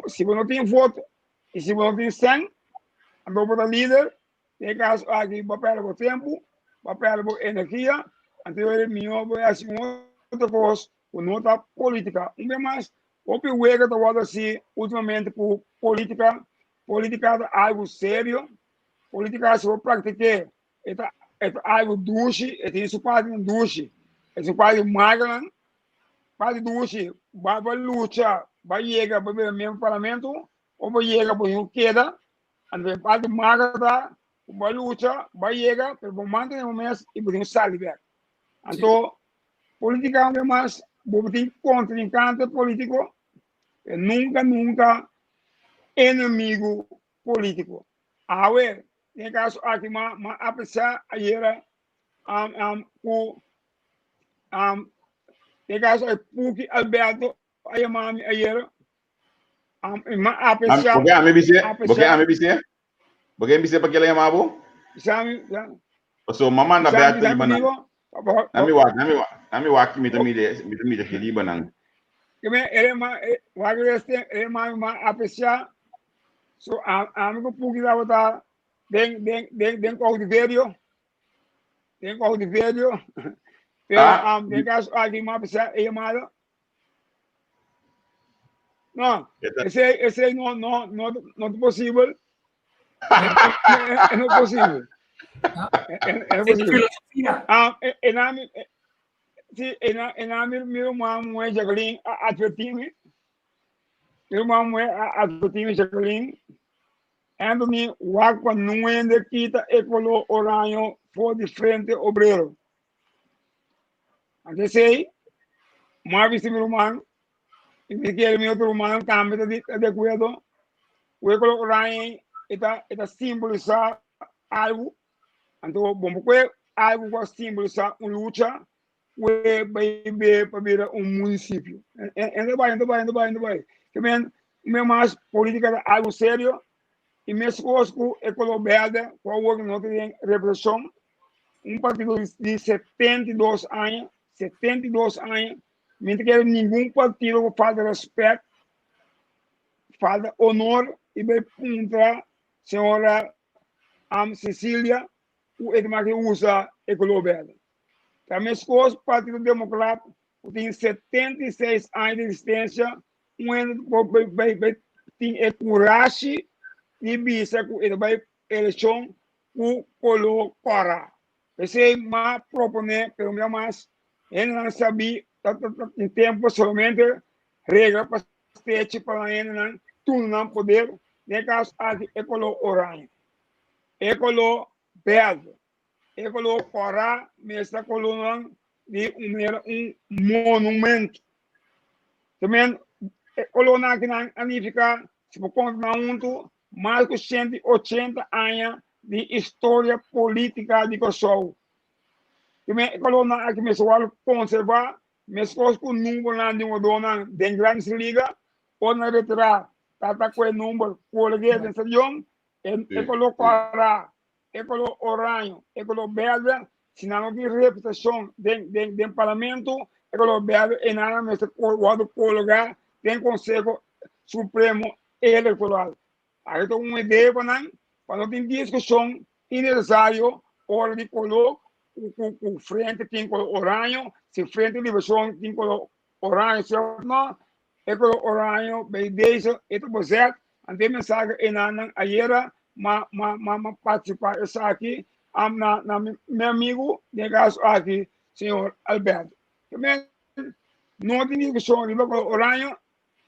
Se você não tem voto e se você não tem sangue, então para o líder, tem caso aqui, vai perder o tempo, vai perder a energia, então ele melhor vai assim, outra coisa, com nota política. Mais, o que eu estou assim, ultimamente, por política é algo sério, política se eu praticar, é algo duche, é isso parte de duche, é isso parte de magra, parte de duche, vai lutar, vai chegar para o mesmo parlamento, ou vai chegar para o queda, a parte de magra, vai lutar, vai chegar, para o manter no mês e para o salário. Então, política é mais, vou ter contrincante político, e nunca inimigo político. A ver, em caso aqui, apesar ayer, em caso é Puki Alberto, aí mami ayer, apesar, porque me para que ele amava. sabe, So mama na Beato sabe Ibana. comigo, Nami waki mi de liba nang. que me ele apesar, so amigo Puki da botar den corre de vídeo, pero em caso aqui, apesar é chamado. Não, esse não é possível. Não é possível. É possível. Meu irmão é Jacqueline, advertindo. Meu irmão é advertindo Jacqueline. Anthony, o não é de quita e colo horário for diferente obreiro. Até sei, mas meu irmão, e que ele meu irmão também de acordo. O colo horário está simbolizar algo. Então, bom, porque algo vai simbolizar luta, para virar município. Ainda vai. Que meu mais política é algo sério. E mesmo com o Ecolo Verde, com o que não tem repressão, partido de 72 anos, mentira que nenhum partido falta respeito, falta honor, e vai contra a senhora Cecília, o que usa Ecolo Verde. Também o Partido Democrata tem 76 anos de existência, tem coragem de bisa com ele vai eleição com colo para. Esse é mais proponer, pelo menos mais, ele não sabia, em tempo somente, regra para sete para ele não, tudo não poder, nem caso aqui é colo orange, é colo verde, é colo para, mestra coluna de monumento. Também, coluna que não anifica, se for contar mais de 180 anos de história política de Kòrsou. Que coluna aqui me soal conservar, mas coisas com número de uma dona de grande liga, ou na retirar, tata com o número, colega de estação, e colocar orange, e colo verde, se não tem representação do parlamento, e colo verde, e nada mais colocar, tem Conselho Supremo Eleitoral. Aí tem uma ideia quando tem discussão necessário, hora de colocar o frente tem colo orange, se frente de liberação tem colo orange, se não, é colo orange, bem deixa, é tudo certo, ante mensagem e não, ayer, participar essa aqui, meu amigo, de caso aqui, senhor Alberto. Também, não tem discussão de colo orange,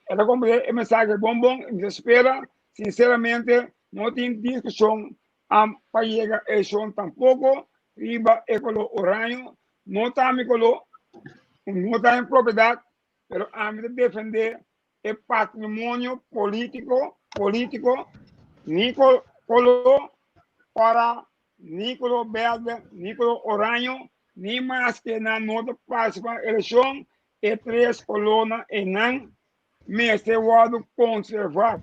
ela comprei a mensagem bom, me espera, sinceramente, não tem discussão para chegar a eleição tampouco, riba é colo orange, não está em propriedade, mas a me defender o patrimônio político, nem colo para, nem colo verde, nem colo orange, nem mais que na nota participa da eleição, e 3 colunas e não, mas é o conservar,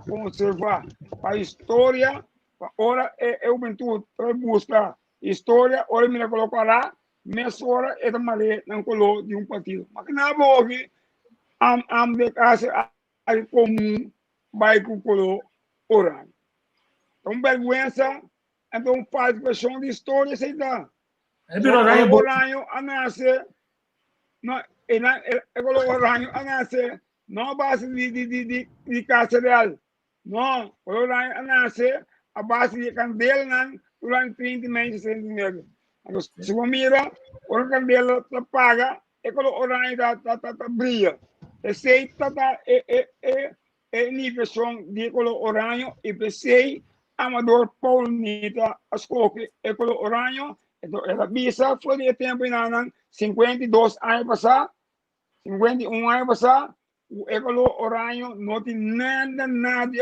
para a história, para hora é o juventude, para buscar história, hora me colocará, mas hora é da maneira não colou de partido. Mas que na boa aqui, de casa comum, vai com colou orange. Então, vergonha, então faz questão de história, sei lá. Orange, a nascer, color oranho nasce não a base de caça real. Não, o oranho nasce a base de candela durante 30 meses centímetros. Então, se você mira, o candela tá paga, é color oranho tá brilha. Esse é nível de color oranho e pensei amador Paulinita as coloquei é color oranho. Então, ela bisa foi de tempo em 52 anos passar, 51 anos passar, o color oranho não tem nada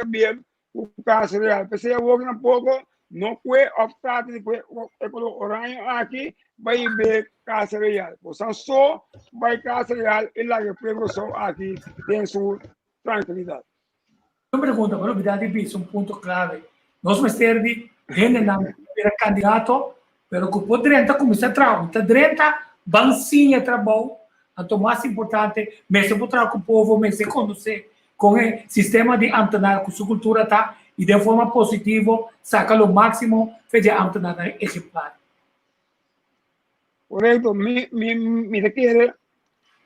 a ver com o caso real. Pensei a pouco na pouco, não foi optado de o color oranho aqui, vai ver caso real. Então, só vai caso real e lá que pregoção aqui tem sua tranquilidade. Uma pergunta, para novidade, isso ponto clave. Nós vamos ter de candidato, pero que poderá começar a trabalhar. Poderá bansinha trabalho, então mais importante, mesmo para trabalhar com o povo, mesmo conhecer com o sistema de antenar, com sua cultura tá e de forma positiva, sacar o máximo, fazer antenar exemplar. Correto, me requiere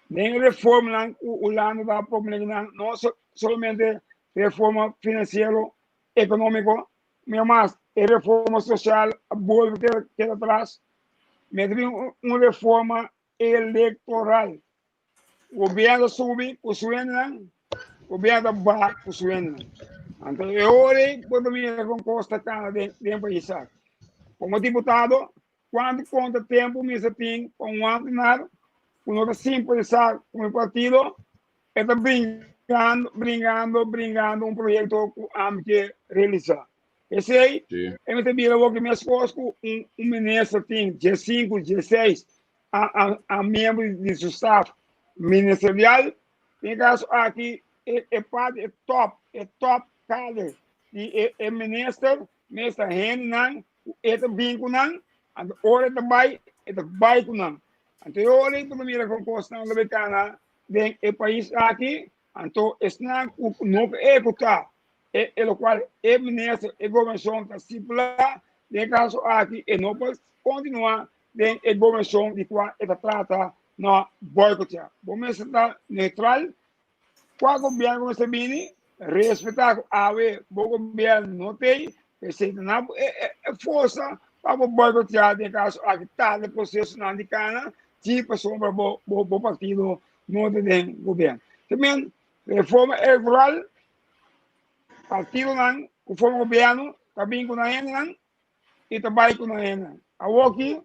de reforma o Hulanda va a problema no solamente reforma financiero económico, mas más reforma social, bolbe que atrás, me una reforma electoral. O gobierno sube, o suena, o gobierno baja, o suena. Entonces, ahora, cuando me con costa de país, como diputado, quanto tempo me tem com um antenar, com outra simpatizar com o partido, está brincando um projeto que realizar. Esse aí, eu me vira que minha esposa, ministro tem 15, 16 a membros de seu staff ministerial, em caso aqui, é top cadre, e ministro Renan, vinculando, and ora também é com não. Então ora então mira com costa na becana den e país aqui, então está no ecutar o qual é ministro e governação da circular de caso aqui e não pode continuar den e governação de qual é trata na boicotear. Vamos estar neutral, qual governo você vini respeitar a o governo não tem, esse não é força para boicotear de caso aqui tá o processo na indicana tipo sobre o partido não tem governo. Também reforma eleitoral partido não conforme o governo também com a não e também com a não. Aqui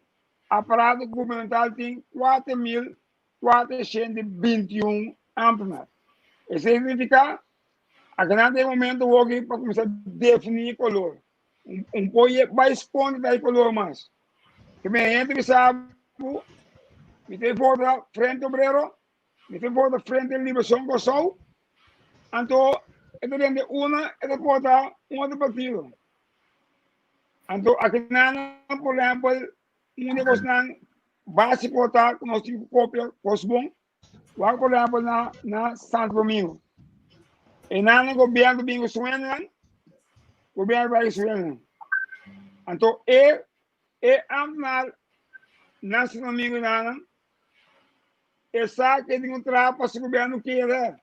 aparato governamental tem 4.421 amplos. Isso significa a grande momento hoje para começar a definir color. Projeto vai expor daí color mais. Que me entre sabe, me tem fora frente obreiro, me tem fora frente liberação Kòrsou, então é de uma é de porta outro partido. Então aqui não por exemplo negócio não base porta com nós tipo cópia Kòrsou, vai por exemplo na Santo Domingo. E não governo bingo suena, governo vai suena. Então amnar nesse domingo não essa que tem trabalho para o governo queira.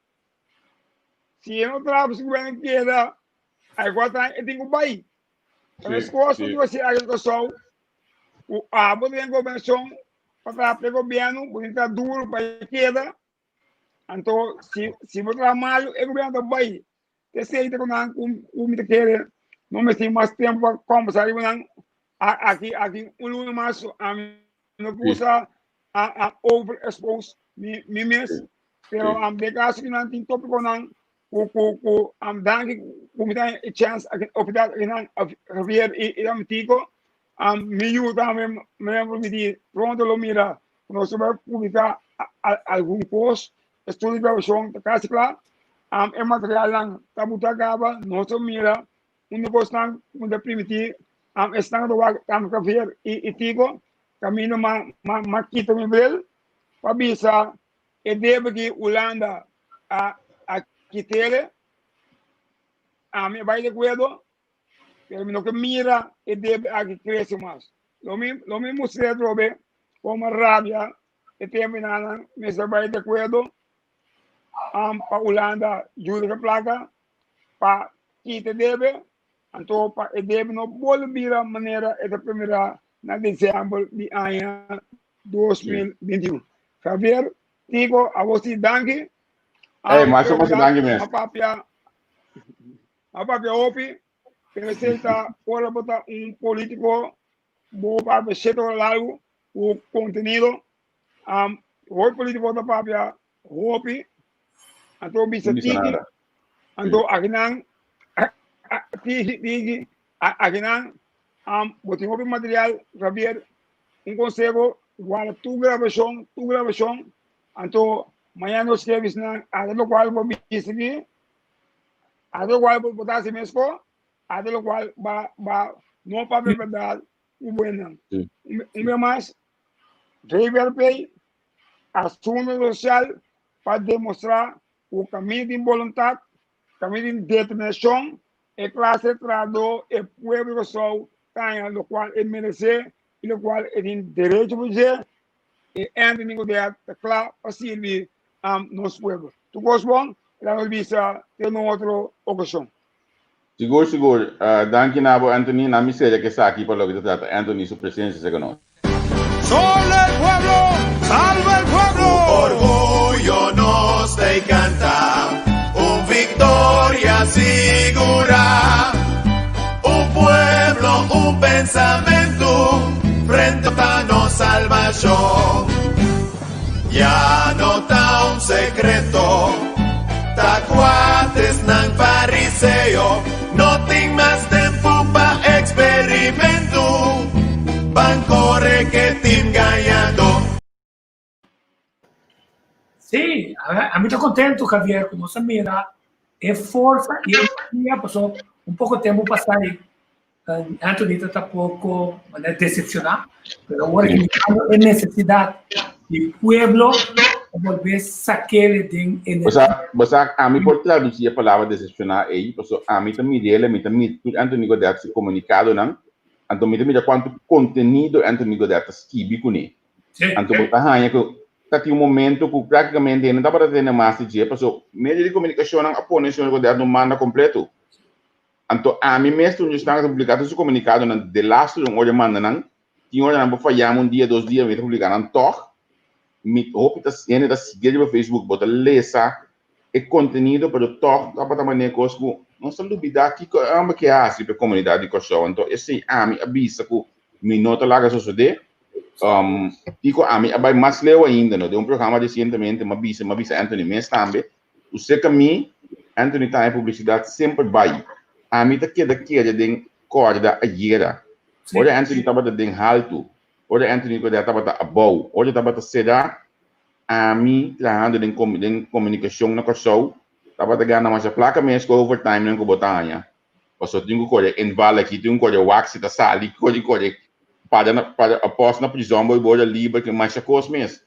Se não trabalha para o governo queira, agora tem que bair. As coisas que você agricultor, o abo de governação para o governo, porque está duro para queira. Então, se você trabalha, o governo está bair. Esse aí tem que querer, não me tem mais tempo para conversar aqui um lugar mais não custa a overexpose me mesmo, pero de caso que não tem tópico não o dando como tem chance a oportunidade não ver e amtigo me ajuda me lembro de pronto lo mira nós vamos publicar algum post estudo de versão da casa lá é material não tá muito acaba nós mira negócio não da primitivo estão do estamos a ver e tigo caminho maquito me bel para bisa e deve que Hulanda a quitere me vai de acordo pero no que mira e deve a que cresce mais lo mismo se drobe como rabia e terminando, me vai de acordo para Hulanda, jura placa, para quita deve, então para e deve no bolbe maneira é da primeira na dezembro de ano 2021. Javier, digo a você danke. Mas eu posso dar mesmo. A papia opi, presenta ora botar político bom para mexer largo o conteúdo. O político da papia opi, então bisa tiki, então aginan tiki aginan botar opi material Javier conselho igual tu gravação, então amanhã nós temos na a lo qual vou seguir, a lo qual vou botar se mesmo, a lo qual va não para verdade o bueno. Mais reverter assunto social para demonstrar o caminho de vontade, caminho de determinação, e classe trado e povo que sou tem lo qual é merecer, e lo qual é direito de dizer, e Anthony Godett claro para servir nosso povo. Tu gosta bom? Lá visa ter uma outra ocasião. Seguro. Danke nabo Anthony, na miseria que está aqui para lo que trata Anthony su presencia se conoce. ¡Sol el pueblo! ¡Salva el pueblo! Orgullo nos de cantar, un victoria segura, un pueblo, un pensamiento, frente a nos salvación. Ya no está un secreto, tacuates nan fariseo, no tengo más tiempo pa' experimento, van corre que tim ganhando. Sí, a mí estoy contento, Javier, con esa mira, es fuerza y energía, pasó un poco de tiempo pasar ahí. Anthony está poco decepcionado, pero ahora que hay necesidad del pueblo, volver a sacarle de energía. Você a mim por traduzir a palavra decepcionar aí, porque a mim também dele, Anthony Godett se comunicado não, então me também quanto conteúdo Anthony Godett escreve com ele. Então botar ranha que tá tem momento que praticamente ele não dá para ter mais de dia, porque meio de comunicação não apoia o Godett não manda completo. Então a mim mesmo não está publicado se comunicado não de last um olha manda não, tinha olha não falhar dia 2 dias me publicar não toque. Me hope que você ainda seguir no Facebook, bota lesa e conteúdo para o toque, para maneira que não se duvidar que amba que há assim para a comunidade de Kòrsou. Então esse me avisa que me nota lá que sucede. Digo me vai mais leu ainda, não? De programa recentemente, me avisa Anthony mesmo também. O seu caminho, Anthony está em publicidade sempre vai. Me tá que de corda a guerra. Olha Anthony estava de alto. Olha Anthony Godett estava a boa. Olha estava a seda. A mim trabalhando em comunicação na Kòrsou. Estava a ganhar mais a placa mesmo com overtime não com botanha. Passou tinha que envala aqui, tinha que wax da sala, que para após na prisão vai embora livre que mais a coisa mesmo.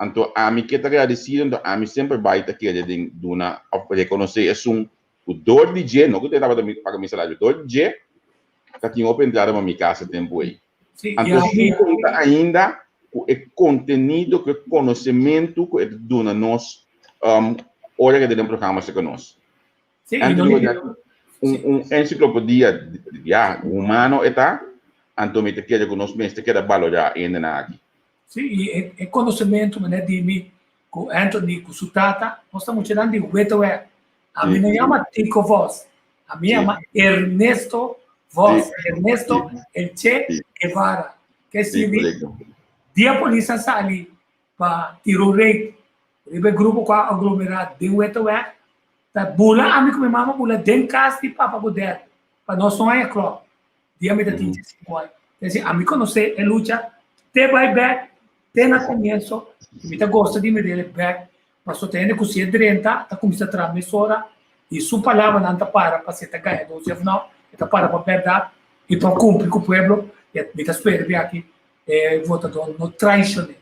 Então a mim que está agradecido, então a mim sempre vai estar aqui de dona reconhecer é o dor de dia, não que estava para mim salário, dor de dia. Tá tinha open entrada na minha casa tempo aí. Então, ainda o conteúdo, o conhecimento que dona nós, olha que dentro do programa se conosco. Enciclopedia humano está, então me te quer conosco, me te quer valorar ainda na aqui. Sim, e conhecimento, né, de mim, com Anthony, com sua tata, nós estamos tirando de Wetaware. A mim não chama Tico Voz, a mim chama Ernesto Voz, Ernesto El Che Guevara, que se dia a polícia está ali para tirar o rei, o grupo com aglomerado de Wetaware, tá bula, a mim como mama bula dentro casa de Papa Godett, para nós não é claro, dia me dá 35 anos, então a mim conhecer a luta, te vai back, te na começo, me tá gosta de me dele back, mas só tem que ser drenta, tá começando a transmissora, e sua palavra não tá para ser tá ganha, então se não, tá para verdade, e para cumprir com o povo, e me tá esperando aqui, votador no traicionei.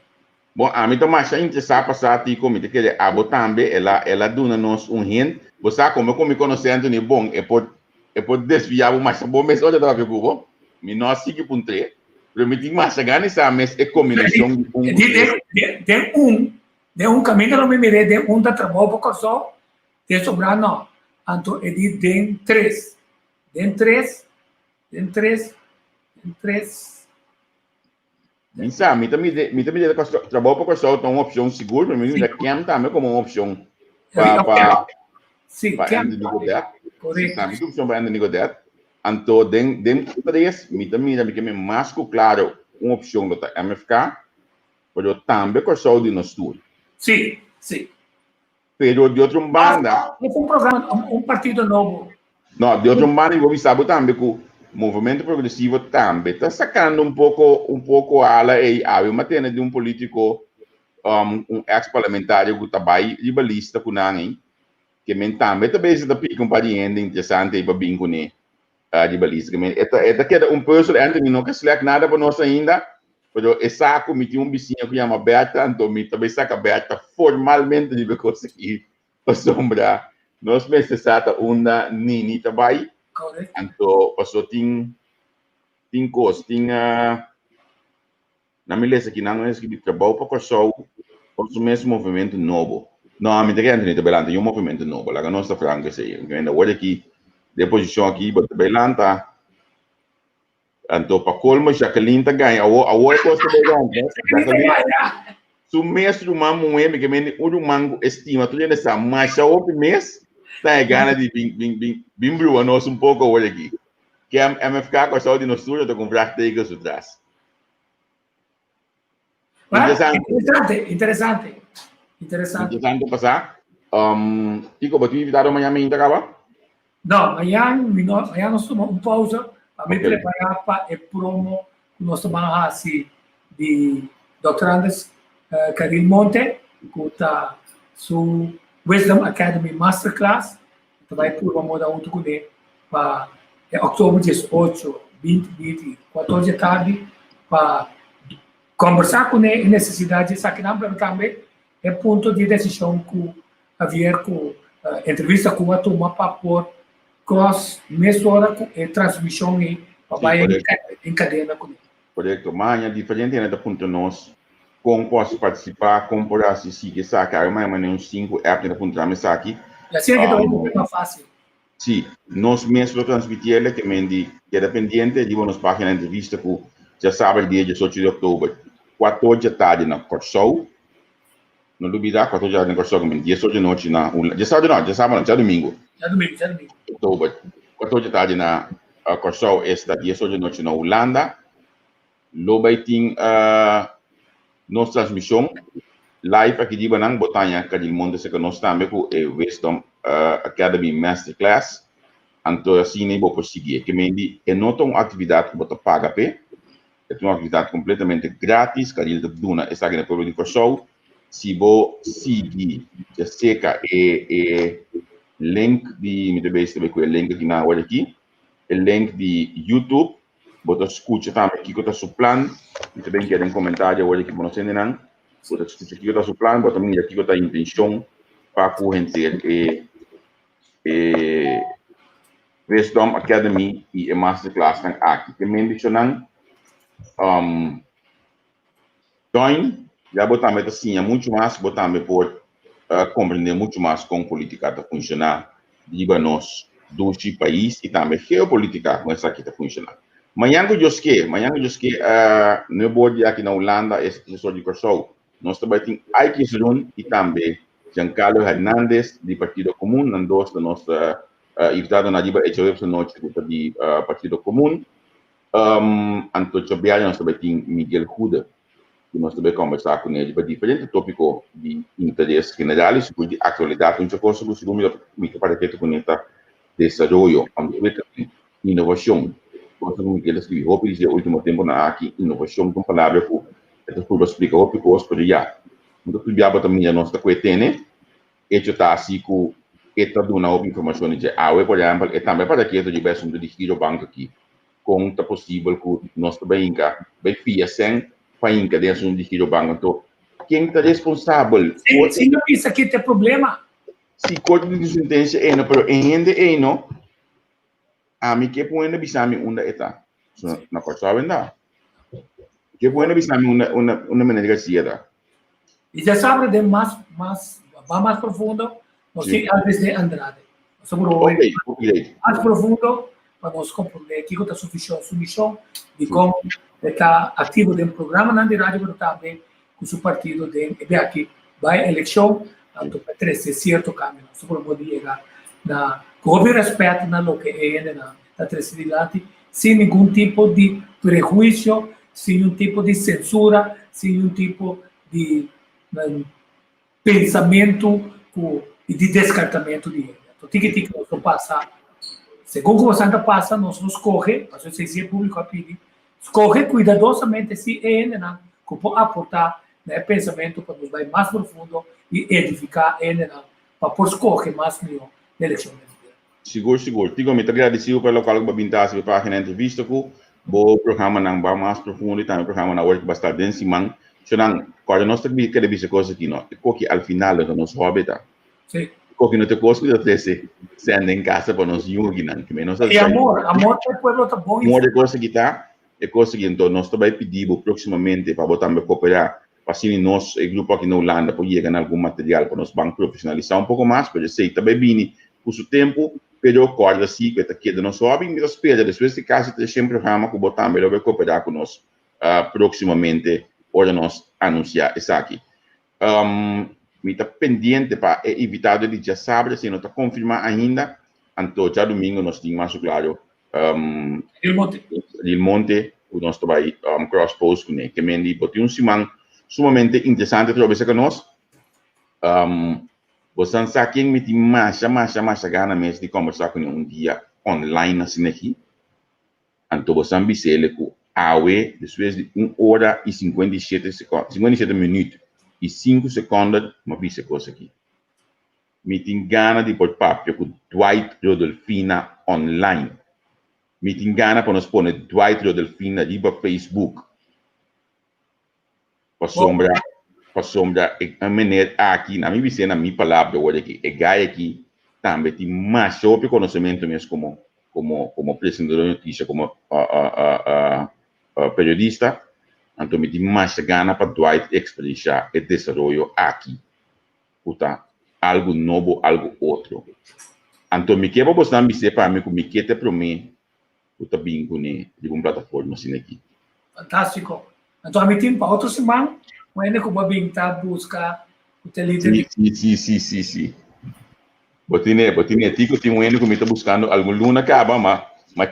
Bom, a mim também acho interessante passar aqui comigo, que a boa também, ela dá nos hint, você como me conhece Anthony bom, pode desviar mais bom, mas olha da bom, me nós sigue por 3, Permitir mais ganhar essa mas é combinação de caminho não me mirei de da trabalho para Kòrsou de sobrar não então é de três Bisa, me também trabalho para Kòrsou então uma opção segura, para mim, que também como uma opção para Anthony Godett. Correto. Também uma opção para Anthony Godett. Então, dentro de três, me também é mais claro uma opção do MFK, mas também Kòrsou de nós tudo. Sim. Pero de outra banda, é programa, partido novo. Não, de outra banda, eu sabe também que o movimento progressivo também está sacando um pouco a ala e a matéria de político, ex-parlamentário que está bem ribalista com nangue, que também está pica pariente interessante e para bem com ele, ribalista. Esta queda pessoa Anthony não quer select nada para nós ainda, mas essa comissão vizinha que chama Berta, então também saca Berta formalmente de conseguir a sombra. Nós precisamos uma nini também. Correto. Então, passou tem coisa, na minha lista aqui não é que trabalho para Kòrsou, o mesmo movimento novo. Não, a minha ideia é que é um movimento novo, lá que nós estamos falando que sei, que ainda olha aqui, de posição aqui, para Belanta. Então, para colmo, Jacqueline está ganha. A outra coisa que ganha. Se o mestre humano é que me o mango estima, tu já sabe, mas a outro mês está ganhando de bimbrua nós pouco olha aqui. Que a MFK com a saúde no estúdio, eu comprar tegas atrás. Interessante passar. Tico, para tu invitado amanhã me acaba? Não, amanhã nós tomamos pausa para me preparar para o promo que nós tomamos assim de doutorandos Caril Monte, que está su Wisdom Academy Masterclass, que vai por uma moda outro kuné para outubro 18, 20, 14 da tarde para conversar com ele necessidade de aqui também é ponto de decisão que havia com entrevista com a turma para pôr cross mês hora com transmissão e para em cadeia com ele. Correto, amanhã diferente ainda ponto nós como posso participar, como por assistir que saca, mas uns 5 apps na ponta me aqui. Assim é que também é fácil. Sim, nós mesmos transmitirle que é dependente de nossa página de entrevista que já sabe dia 18 de outubro, 14 da tarde na Kòrsou. Não duvidar, 14 da tarde na Kòrsou, 18 de noite na Hulanda. Já domingo. Outubro. 14 da tarde na Kòrsou, esta 18 de noite na Hulanda. Lo vai ter nossa transmissão live aqui de Banang Botanya, que de mundo que nós também com o Wisdom Academy Masterclass. Então, assim, nem vou prosseguir. Que me é não uma atividade que você paga, é uma atividade completamente grátis, que ele dona essa aqui na Pueblo de Kòrsou. Se você seguir, já seca link de, me deve saber qual é o link aqui na hora aqui, o link de YouTube. Você escuta também aqui que está seu plano. E também quer um comentário hoje que você não. Você escuta aqui que está seu plano, você também aqui que está a intenção para conhecer Wisdom Academy e a Masterclass aqui. Que me mencionam, join, já botamos assim, muito mais, botamos por compreender muito mais como política está funcionando, nós dos países e também geopolítica como essa aqui está funcionando. Amanhã que no board aqui na Hulanda, esse só de Kòrsou, nós também temos Aikisrun e também Giancarlo Hernandes, do Partido Comum, nós da nossa invitado na riba, essa noite do Partido Comum. Anto Chabiari, nós também temos Miguel Huda, que nós também conversar com ele para diferentes tópicos de interesse general, sobre a atualidade, onde coisa que segundo me parece com esta desenvolvimento, inovação. Como ele escreveu, o último tempo na aqui inovação com palavras que essas coisas explicam o que coisa para já. Então tu já também a nossa coetânea, e já está assim que esta dona outra informação de por exemplo, e também para que esta tivesse de giro banco aqui, com é possível que nós também bem fia sem para inca dentro de giro banco. Então quem está responsável? Se não isso aqui tem problema. Se código de sentença é não, pero em não a mim que põe na bisami unda eta na Kòrsou ainda Qué bueno visarme una manera así, ¿verdad? Y ya sabe de va más profundo, no sé, antes de Andrade. Ok, Mais profundo, para nós compreender que está submissão de como está ativo dentro do programa na rádio, mas também com o partido de aqui vai eleição, tanto para trazer certo caminho, só para poder chegar com respeito na lo que é na traçabilidade, sem nenhum tipo de prejuízo, sem nenhum tipo de censura, sem nenhum tipo de pensamento e de descartamento de ele. Então, tem que nós passar. Segundo o Santa passa, nós nos corre, a associação pública a pedir, escorre cuidadosamente se ele não pode aportar pensamento para nos vai mais profundo e edificar ele para por escorrer mais melhor na eleição. Seguro. Digo, me agradecido pelo qual eu pintasse a página entrevista com o programa não vai mais profundo e também o programa não vai bastante bem, siman. Então, quando nós temos que ver coisas aqui, não, porque ao final do nosso hobby, tá? Sim. Porque não te costa de ter se anda em casa para nós juntos, não, que menos e amor do pueblo tá bom. Amor de coisa que tá, é coisa que então nós também pedimos proximamente para botar me cooperar, para se nós, o grupo aqui na Hulanda, para chegar algum material para nós vamos profissionalizar um pouco mais, porque sei também bem por seu tempo, pero corda assim que tá aqui do nosso hobby, mas espera depois de casa tem sempre programa que botar me vai cooperar com nós proximamente, para nós anunciar isso aqui. Me está pendente para invitado de já sabe, se não está confirmado ainda, então já domingo nós temos mais claro Il Monte, o nosso trabalho cross-post kuné, que me diz que siman sumamente interessante para você conosco. Você sabe que me tem mais gana mesmo de conversar com dia online assim aqui. Então você me diz que awe depois de 1 hora e 57 segundos, 57 minutos e 5 segundos, uma vez coisa aqui. Me tem gana de pôr papia com Dwight Rodolfina online. Me tem gana para nós pôr Dwight Rodolfina riba Facebook. Para sombra, a maneira aqui, na minha visão, na minha palavra, olha aqui, é gai aqui, também tem mais sobre conhecimento mesmo como apresentador de notícia, como periodista. Então, me tem mais gana para Dwight experienciar e desenvolver aqui. Puta, algo novo, algo outro. Então, me quero você me dizer para mim que me quer para mim, puta bem com de uma plataforma assim aqui. Fantástico. Então, a mim tem para outro semana, mas ainda como bem tá buscar o telefone. Sim. Botine, tico tem um que me está buscando algum luna acaba, mas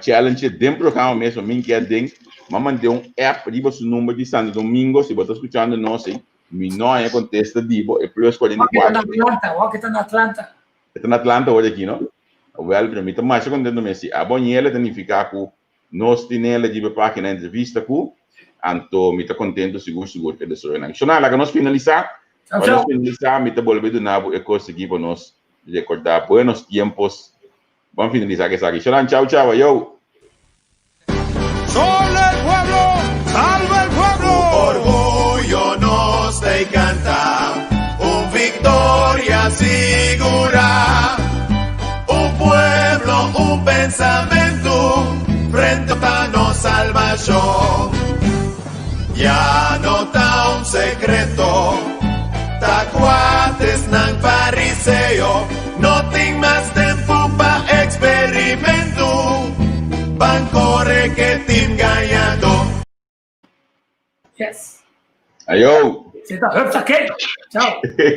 challenge dentro do programa mesmo, mim que é dentro. Mas mandei app riba seu número de Santo Domingo, se você está escutando nós, me não é contesta dibo, é plus 44. Está na Atlanta. Está na Atlanta hoje aqui, não? Well, para mim está mais contento mesmo. A bonhela tem que ficar com nós tinha de página entrevista com, então me está contente seguro que isso é nacional. Agora nós finalizar, me está bolbe do nabo e conseguir para nós recordar buenos tempos. Vamos finalizar essa aqui. Tchau, yo. ¡Salva el pueblo! Orgullo nos de cantar, victoria segura, pueblo, pensamento, frente a nos salvación. Ya no está secreto, tacuates nan fariseo, no tengo más tiempo pa experimento, van corre que tim ganhando. Yes. Ayo. Você tá, tchau.